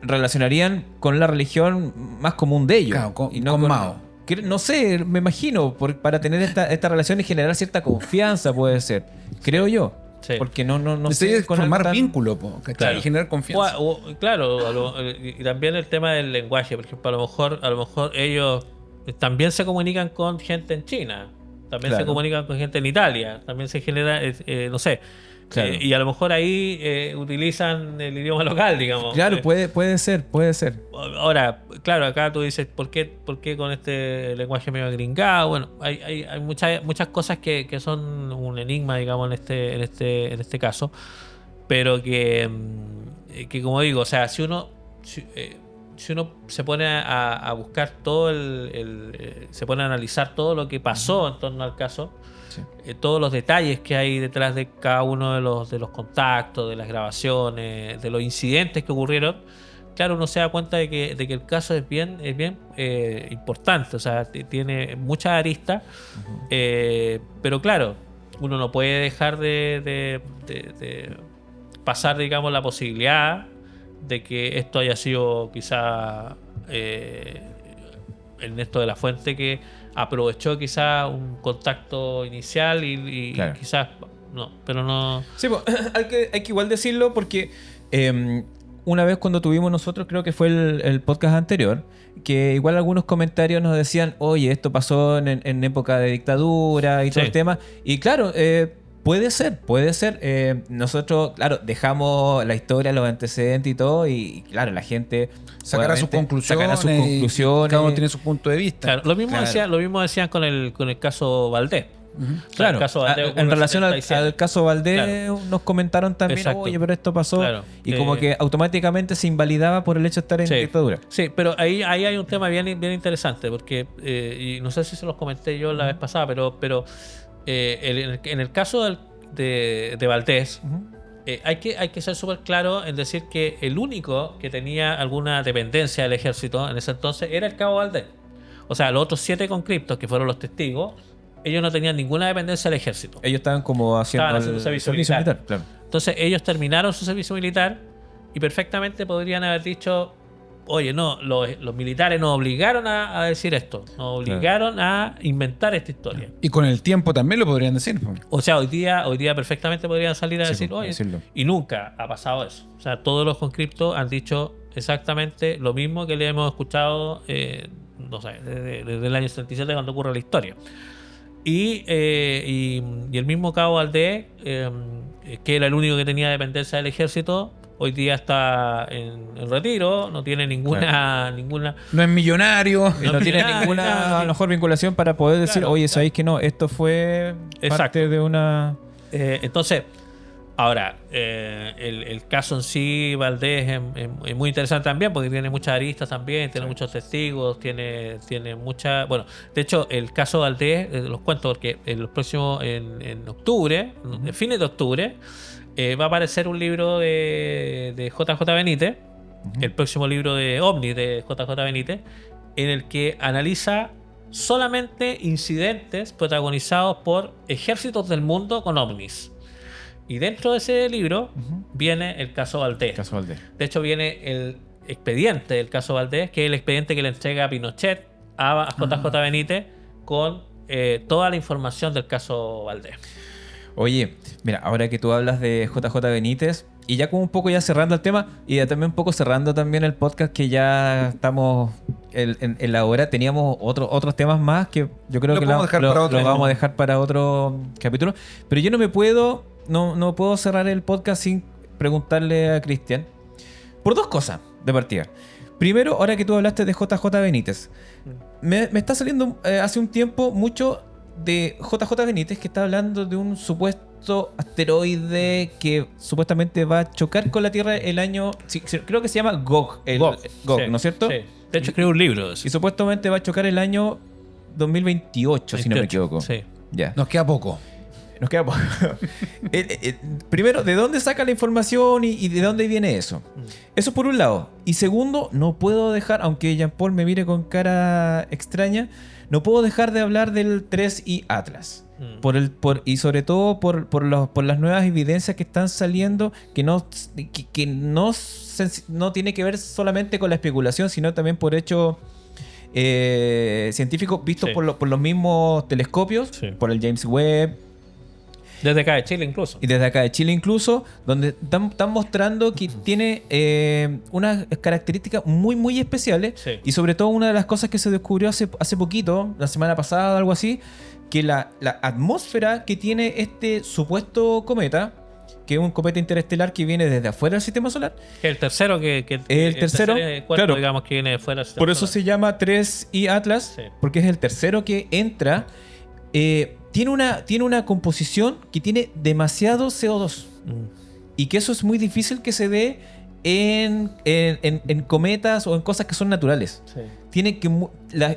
relacionarían con la religión más común de ellos. Claro, y no con Mao. No sé, me imagino, para tener esta relación y generar cierta confianza puede ser, creo yo. Sí. Porque no sé. con Formar algo tan- vínculo, claro. Y generar confianza. Claro, y también el tema del lenguaje, por ejemplo, a lo mejor ellos también se comunican con gente en China, también Claro. se comunican con gente en Italia, también se genera, no sé, Claro. y a lo mejor ahí utilizan el idioma local, digamos. Claro, puede ser. Ahora, claro, acá tú dices, ¿por qué con este lenguaje medio gringado? Bueno, hay muchas cosas que son un enigma, digamos, en este caso, pero que como digo, o sea, si uno se pone a buscar todo se pone a analizar todo lo que pasó en torno al caso, Sí. todos los detalles que hay detrás de cada uno de los contactos, de las grabaciones, de los incidentes que ocurrieron, claro, uno se da cuenta de que el caso es bien importante, o sea, tiene muchas aristas, pero claro, uno no puede dejar de pasar, digamos, la posibilidad de que esto haya sido quizá Ernesto de la Fuente, que aprovechó quizá un contacto inicial y Claro. quizás no, pero no. Sí, pues, hay que igual decirlo porque una vez cuando tuvimos nosotros, creo que fue el podcast anterior, que igual algunos comentarios nos decían, oye, esto pasó en época de dictadura y todo Sí. el tema. Y claro, puede ser. Nosotros, claro, dejamos la historia, los antecedentes y todo, y claro, la gente Sacará sus obviamente conclusiones. sacará sus conclusiones. Cada uno tiene su punto de vista. Claro, lo mismo Claro. decían con el caso Valdés. O sea, Claro, el caso Valdés ocurrió en relación el al 77. caso Valdés, Claro. nos comentaron también, Exacto. oye, pero esto pasó, Claro. y como que automáticamente se invalidaba por el hecho de estar en Sí. dictadura. Sí, pero ahí hay un tema bien interesante, porque, y no sé si se los comenté yo la vez pasada, pero en el caso de Valdés, hay que ser súper claro en decir que el único que tenía alguna dependencia del ejército en ese entonces era el cabo Valdés. O sea, los otros 7 conscriptos, que fueron los testigos, ellos no tenían ninguna dependencia del ejército. Ellos estaban como haciendo, Estaban haciendo servicio militar. claro. Entonces ellos terminaron su servicio militar y perfectamente podrían haber dicho, oye, no, los militares nos obligaron a decir esto, nos obligaron a inventar esta historia. Y con el tiempo también lo podrían decir. O sea, hoy día perfectamente podrían salir a Sí, decir, pues, oye, decirlo. y nunca ha pasado eso. O sea, todos los conscriptos han dicho exactamente lo mismo que le hemos escuchado, no sé, desde el año 77 cuando ocurre la historia. Y el mismo cabo Valdés, que era el único que tenía dependencia del ejército, hoy día está en retiro, no tiene ninguna No es millonario. Y no tiene nada, ninguna nada. a lo mejor vinculación para poder decir, Claro, oye, claro. ¿sabéis que no? Esto fue Exacto. parte de una... Entonces, ahora, el caso en sí, Valdés, es muy interesante también porque tiene muchas aristas también, tiene muchos testigos, tiene mucha... Bueno, de hecho, el caso Valdés, los cuento porque en octubre, en fines de octubre, va a aparecer un libro de JJ Benítez, el próximo libro de OVNI de JJ Benítez, en el que analiza solamente incidentes protagonizados por ejércitos del mundo con ovnis. Y dentro de ese libro viene el caso Valdés. Caso Valdés. De hecho, viene el expediente del caso Valdés, que es el expediente que le entrega Pinochet a JJ Benítez con toda la información del caso Valdés. Oye, mira, ahora que tú hablas de JJ Benítez, y ya como un poco ya cerrando el tema, y ya también un poco cerrando también el podcast, que ya estamos en la hora, teníamos otros temas más que yo creo Lo que podemos dejar para otro. lo vamos a dejar para otro capítulo. Pero yo no puedo cerrar el podcast sin preguntarle a Cristian por dos cosas de partida. Primero, ahora que tú hablaste de JJ Benítez, me está saliendo hace un tiempo mucho de JJ Benítez, que está hablando de un supuesto asteroide que supuestamente va a chocar con la Tierra el año... creo que se llama Gog, Gog, Gog, sí, ¿no es cierto? Sí. De hecho, escribí un libro de eso. Y supuestamente va a chocar el año 2028, si no me 28, equivoco. Sí. Ya. Nos queda poco. Nos queda poco. Primero, ¿de dónde saca la información y de dónde viene eso? Eso por un lado. Y segundo, no puedo dejar, aunque Jean Paul me mire con cara extraña, no puedo dejar de hablar del 3i Atlas. Y sobre todo por las nuevas evidencias que están saliendo, que no tiene que ver solamente con la especulación, sino también por hechos científicos vistos Sí. por los mismos telescopios, Sí. por el James Webb, Desde acá de Chile incluso. y desde acá de Chile incluso, donde están mostrando que tiene unas características muy, muy especiales. Sí. Y sobre todo una de las cosas que se descubrió hace poquito, la semana pasada, algo así, que la atmósfera que tiene este supuesto cometa, que es un cometa interestelar que viene desde afuera del sistema solar, Que el tercero El tercero, cuerpo, claro. digamos, que viene de fuera. por eso se llama 3i Atlas, Sí. porque es el tercero que entra. Tiene una composición que tiene demasiado CO2. Y que eso es muy difícil que se dé en cometas o en cosas que son naturales. Sí.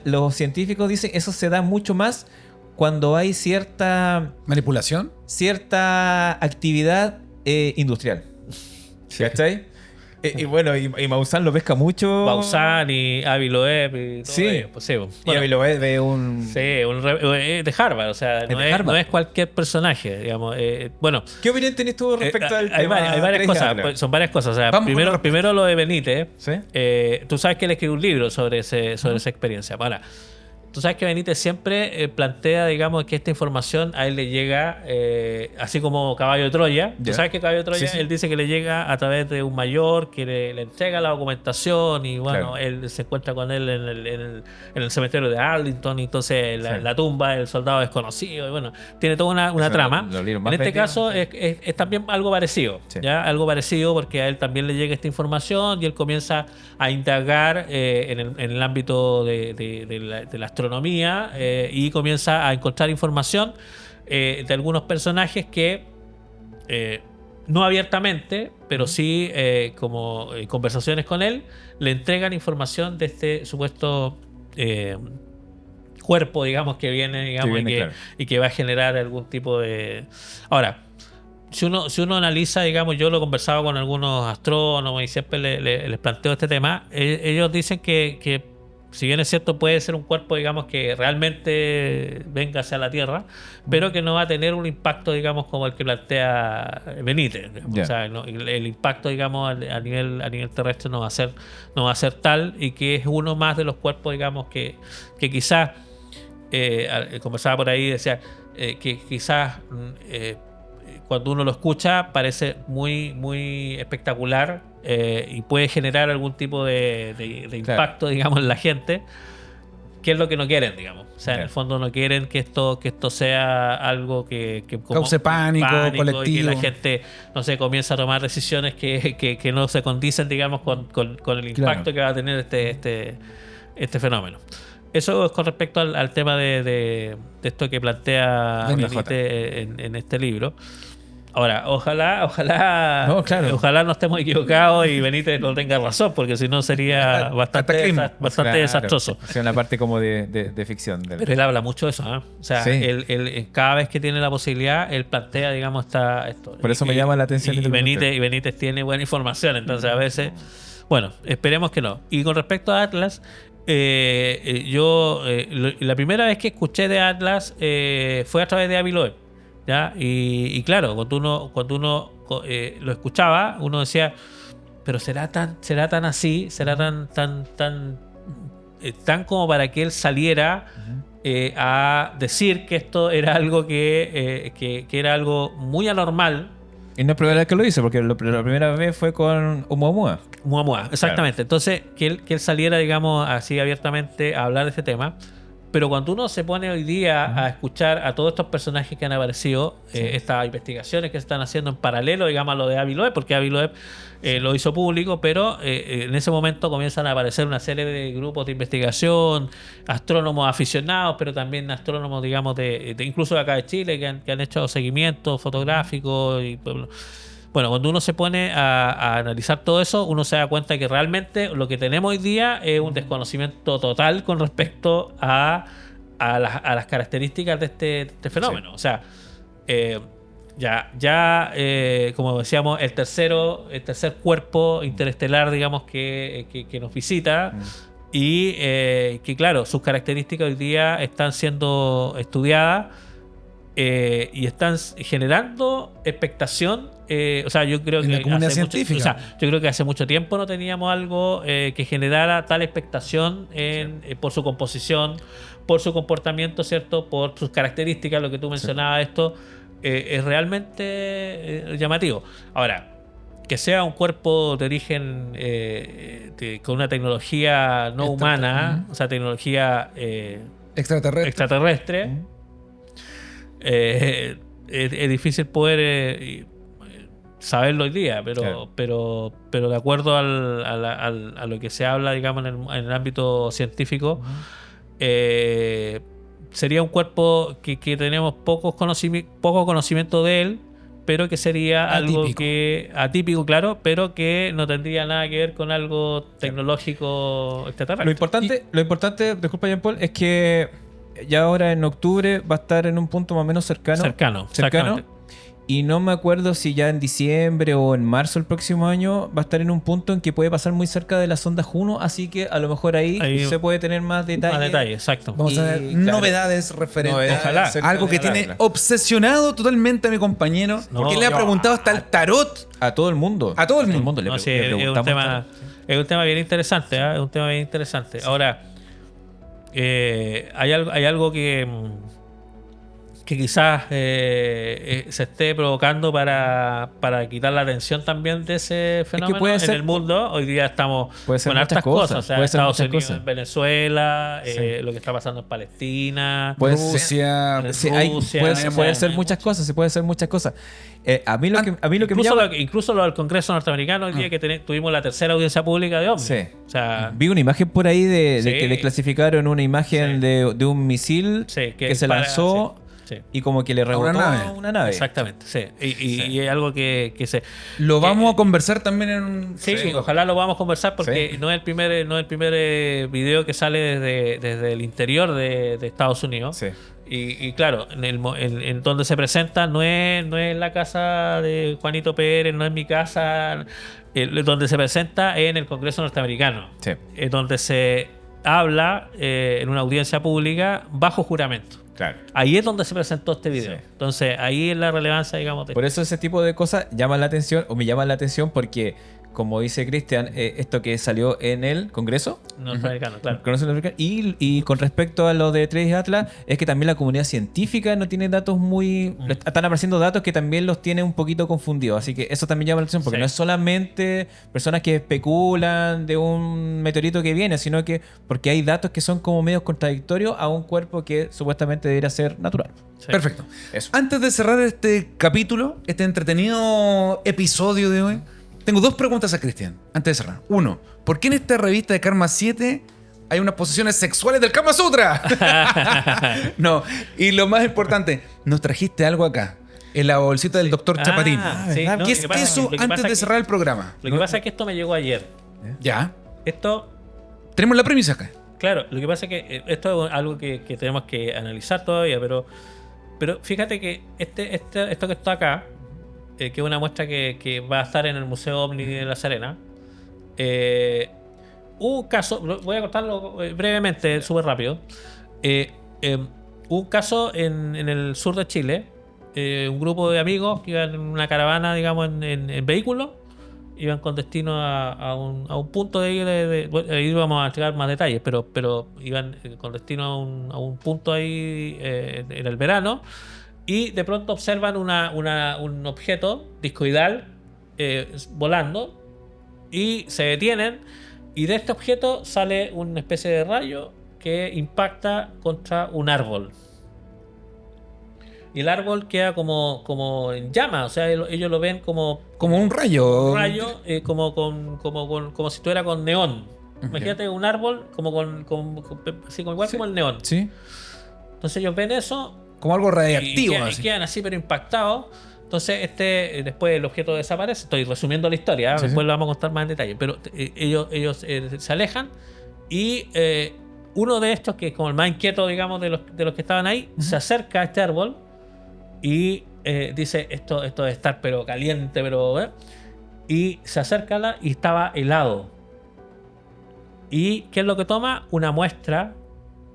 Los científicos dicen eso se da mucho más cuando hay cierta ¿Manipulación? actividad industrial. ¿Cachai? Y bueno, y Maussan lo pesca mucho. Bausan y Avi Loeb y todo Sí. ello, pues sí, bueno. Bueno, y lo ve un... Sí, es de Harvard, o sea, Es no de es, Harvard. no es cualquier personaje, digamos. Bueno, ¿Qué opinión tenés tú respecto al hay tema? varias 3i cosas, Atlas? pues, son varias cosas. O sea, Vamos con lo- primero lo de Benítez. ¿Sí? Tú sabes que él escribió un libro sobre esa experiencia. Ahora, tú sabes que Benítez siempre plantea, digamos, que esta información a él le llega, así como Caballo de Troya. Ya. Tú sabes que Caballo de Troya, Sí, sí. él dice que le llega a través de un mayor que le entrega la documentación y bueno, Claro. él se encuentra con él en el cementerio de Arlington y entonces Sí. la tumba del soldado desconocido y bueno, tiene toda una Eso, trama. los libros En más este vendidos. caso es también algo parecido, Sí. ¿ya? Algo parecido porque a él también le llega esta información y él comienza a indagar en el ámbito de la astronomía y comienza a encontrar información de algunos personajes que no abiertamente, pero sí como conversaciones con él, le entregan información de este supuesto cuerpo, digamos, que viene, digamos, viene, y, que, claro. y que va a generar algún tipo de... Ahora, si uno analiza, digamos, yo lo he conversado con algunos astrónomos y siempre les planteo este tema, ellos dicen que si bien es cierto puede ser un cuerpo, digamos, que realmente venga hacia la Tierra, pero que no va a tener un impacto, digamos, como el que plantea Benítez, digamos. Ya. O sea, el impacto, digamos, a nivel terrestre no va a ser tal, y que es uno más de los cuerpos, digamos, que quizás conversaba por ahí, decía que quizás cuando uno lo escucha parece muy, muy espectacular y puede generar algún tipo de impacto, digamos, en la gente, que es lo que no quieren, digamos. O sea, en el fondo no quieren que esto sea algo que Cause pánico y que colectivo. la gente, no sé, comienza a tomar decisiones que no se condicen, digamos, con el impacto Claro. que va a tener este fenómeno. Eso es con respecto al tema de esto que plantea Venga, Benítez en este libro. Ahora, ojalá No, claro. ojalá no estemos equivocados y Benítez no tenga razón, porque si no sería bastante Cataclismo. bastante Claro. desastroso. O sea, una parte como de ficción. Pero él habla mucho de eso, ¿eh? O sea, Sí. él cada vez que tiene la posibilidad, él plantea, digamos, esto. Por eso me llama la atención Y el documental. Benítez tiene buena información, entonces a veces... Bueno, esperemos que no. Y con respecto a Atlas, la primera vez que escuché de Atlas fue a través de Avi Loeb, ¿ya? Y claro, cuando uno lo escuchaba, uno decía, pero será tan así, será tan tan como para que él saliera a decir que esto era algo que era algo muy anormal. Y no es la primera vez que lo dice, porque la primera vez fue con Oumuamua. Muamua, exactamente. Claro. Entonces, que él saliera, digamos, así abiertamente a hablar de este tema. Pero cuando uno se pone hoy día a escuchar a todos estos personajes que han aparecido, estas investigaciones que se están haciendo en paralelo, digamos, a lo de Avi Loeb, porque Avi Loeb lo hizo público, pero en ese momento comienzan a aparecer una serie de grupos de investigación, astrónomos aficionados, pero también astrónomos, digamos, incluso de acá de Chile, que han hecho seguimientos fotográficos y... Bueno, cuando uno se pone a analizar todo eso, uno se da cuenta que realmente lo que tenemos hoy día es un desconocimiento total con respecto a las características de este fenómeno. Sí. O sea, como decíamos, el tercer cuerpo interestelar, digamos, que nos visita y que, claro, sus características hoy día están siendo estudiadas y están generando expectación. O sea, yo creo en la comunidad científica. Yo creo que hace mucho tiempo no teníamos algo que generara tal expectación por su composición, por su comportamiento, ¿cierto? Por sus características, lo que tú mencionabas, esto es realmente llamativo. Ahora, que sea un cuerpo de origen con una tecnología no humana, o sea, tecnología extraterrestre. Es difícil poder saberlo hoy día, pero de acuerdo a lo que se habla, digamos, en el ámbito científico, sería un cuerpo que tenemos poco conocimiento de él, pero que sería algo atípico, claro, pero que no tendría nada que ver con algo tecnológico extraterrestre. Lo importante, disculpa Jean Paul, es que ya ahora en octubre va a estar en un punto más o menos cercano. Y no me acuerdo si ya en diciembre o en marzo del próximo año va a estar en un punto en que puede pasar muy cerca de la sonda Juno, así que a lo mejor ahí se puede tener más detalles. Más detalles, exacto. Vamos a ver novedades referentes. Ojalá. Algo que tiene obsesionado totalmente a mi compañero, porque le ha preguntado hasta el tarot. A todo el mundo. A todo el mundo. Es un tema bien interesante, ¿eh? Es un tema bien interesante. Sí. Ahora, hay algo que quizás se esté provocando para quitar la atención también de ese fenómeno en el mundo. Hoy día estamos con hartas cosas. O sea, Estados Unidos, en Venezuela, lo que está pasando en Palestina, Rusia. Puede ser muchas cosas. Se puede hacer muchas cosas. A mí lo que incluso lo del Congreso norteamericano, el día que tuvimos la tercera audiencia pública de OVNI. Sí. O sea, vi una imagen por ahí de que desclasificaron una imagen de un misil que se lanzó. Sí. Y como que le rebotó una nave. Exactamente, sí. Y es algo que se... Lo vamos a conversar también en un... Sí, ojalá lo vamos a conversar porque no es el primer video que sale desde el interior de Estados Unidos. Sí. Y claro, en donde se presenta no es la casa de Juanito Pérez, no es mi casa. Donde se presenta es en el Congreso norteamericano. Sí. Donde se habla en una audiencia pública bajo juramento. Claro. Ahí es donde se presentó este video. Sí. Entonces, ahí es la relevancia, digamos. Por eso ese tipo de cosas llaman la atención, o me llaman la atención porque, como dice Cristian, esto que salió en el Congreso norteamericano, claro. Y con respecto a lo de 3 Atlas, es que también la comunidad científica no tiene datos muy... Están apareciendo datos que también los tiene un poquito confundidos. Así que eso también llama la atención, porque no es solamente personas que especulan de un meteorito que viene, sino que porque hay datos que son como medios contradictorios a un cuerpo que supuestamente debería ser natural. Sí. Perfecto. Eso. Antes de cerrar este capítulo, este entretenido episodio de hoy, tengo 2 preguntas a Cristian, antes de cerrar. 1, ¿por qué en esta revista de Karma 7 hay unas posiciones sexuales del Kama Sutra? No, y lo más importante, nos trajiste algo acá, en la bolsita del doctor Chapatín. Sí, ¿Qué es eso antes de cerrar el programa? Lo que pasa es que esto me llegó ayer. Ya. Esto... Tenemos la premisa acá. Claro, lo que pasa es que esto es algo que tenemos que analizar todavía, pero fíjate que esto que está acá, que es una muestra que va a estar en el Museo OVNI de La Serena. Hubo un caso, voy a contarlo brevemente, súper rápido. Hubo un caso en el sur de Chile, un grupo de amigos que iban en una caravana, digamos, en vehículo, iban con destino a un punto de ahí, bueno, ahí vamos a entregar más detalles, pero iban con destino a un punto ahí en el verano, y de pronto observan un objeto discoidal volando, y se detienen, y de este objeto sale una especie de rayo que impacta contra un árbol. Y el árbol queda como en llama, o sea, ellos lo ven como un rayo. un rayo, como si estuviera con neón. Imagínate un árbol así como igual como el neón. Sí. Entonces ellos ven eso Como algo radiactivo. y así. quedan así pero impactados. Entonces después el objeto desaparece. Estoy resumiendo la historia, Sí, después sí. lo vamos a contar más en detalle. Pero ellos se alejan, y uno de estos, que es como el más inquieto, digamos, de los que estaban ahí, se acerca a este árbol y dice, esto debe estar pero caliente, y se acerca y estaba helado. ¿Y qué es lo que toma? Una muestra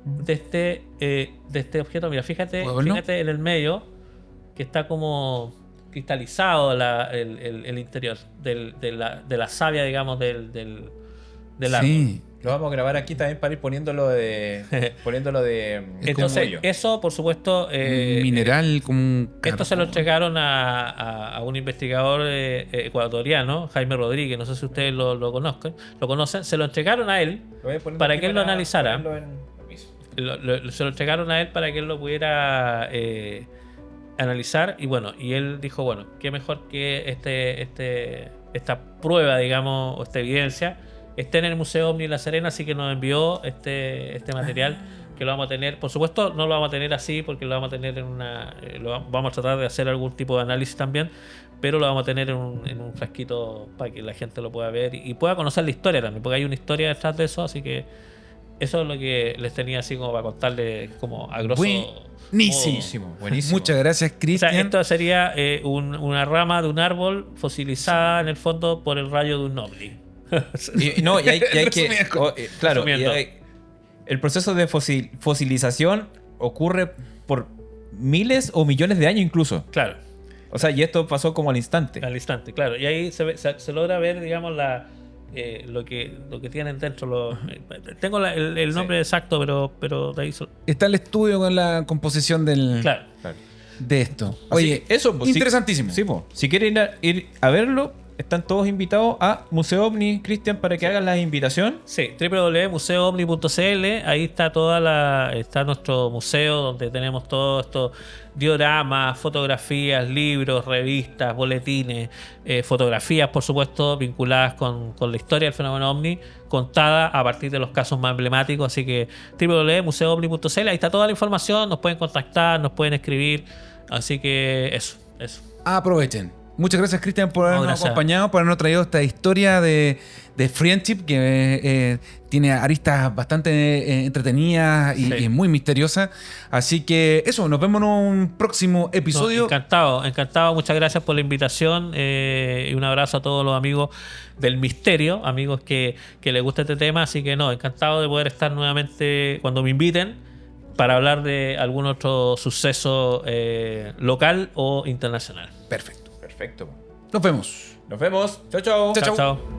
de este objeto. Mira, fíjate en el medio, que está como cristalizado el interior de la savia, digamos, del árbol. Sí. Lo vamos a grabar aquí también para ir poniéndolo de. Entonces, como eso, por supuesto. Mineral como un. Esto se lo entregaron a un investigador ecuatoriano, Jaime Rodríguez. No sé si ustedes lo conocen. Se lo entregaron a él para que él lo analizara. Se lo entregaron a él para que él lo pudiera analizar. Y bueno, y él dijo, bueno, qué mejor que esta prueba, digamos, o esta evidencia esté en el Museo OVNI La Serena, así que nos envió este material, que lo vamos a tener. Por supuesto, no lo vamos a tener así, porque lo vamos a tener vamos a tratar de hacer algún tipo de análisis también, pero lo vamos a tener en un frasquito para que la gente lo pueda ver y pueda conocer la historia también, porque hay una historia detrás de eso, así que eso es lo que les tenía así como para contarles como a grosso Buenísimo. Buenísimo. Muchas gracias, O sea, Cristian. esto sería una rama de un árbol fosilizada en el fondo por el rayo de un ovni. Y hay que. Claro, Resumiendo. El proceso de fosilización ocurre por miles o millones de años incluso. Claro, O sea, y esto pasó como al instante. al instante, claro. Y ahí se logra ver, digamos, lo que tienen dentro. Tengo el nombre exacto, pero de ahí. Está el estudio con la composición Claro. de esto. Así Oye, que eso, pues, interesantísimo. Sí, pues, si quieren ir a verlo, están todos invitados a Museo OVNI, Cristian, para que hagan la invitación. Sí, www.museoovni.cl. Ahí está está nuestro museo, donde tenemos todos estos dioramas, fotografías, libros, revistas, boletines, fotografías, por supuesto, vinculadas con la historia del fenómeno OVNI, contada a partir de los casos más emblemáticos. Así que www.museoovni.cl, ahí está toda la información, nos pueden contactar, nos pueden escribir. Así que eso. Aprovechen. Muchas gracias, Cristian, por habernos gracias. acompañado, por habernos traído esta historia de Friendship, que tiene aristas bastante entretenidas y muy misteriosas. Así que eso, nos vemos en un próximo episodio. Encantado. Muchas gracias por la invitación, y un abrazo a todos los amigos del misterio, amigos que les gusta este tema. Así que encantado de poder estar nuevamente cuando me inviten para hablar de algún otro suceso local o internacional. Perfecto. Perfecto. Nos vemos. Nos vemos. Chao, chao. Chao, chao. Chao.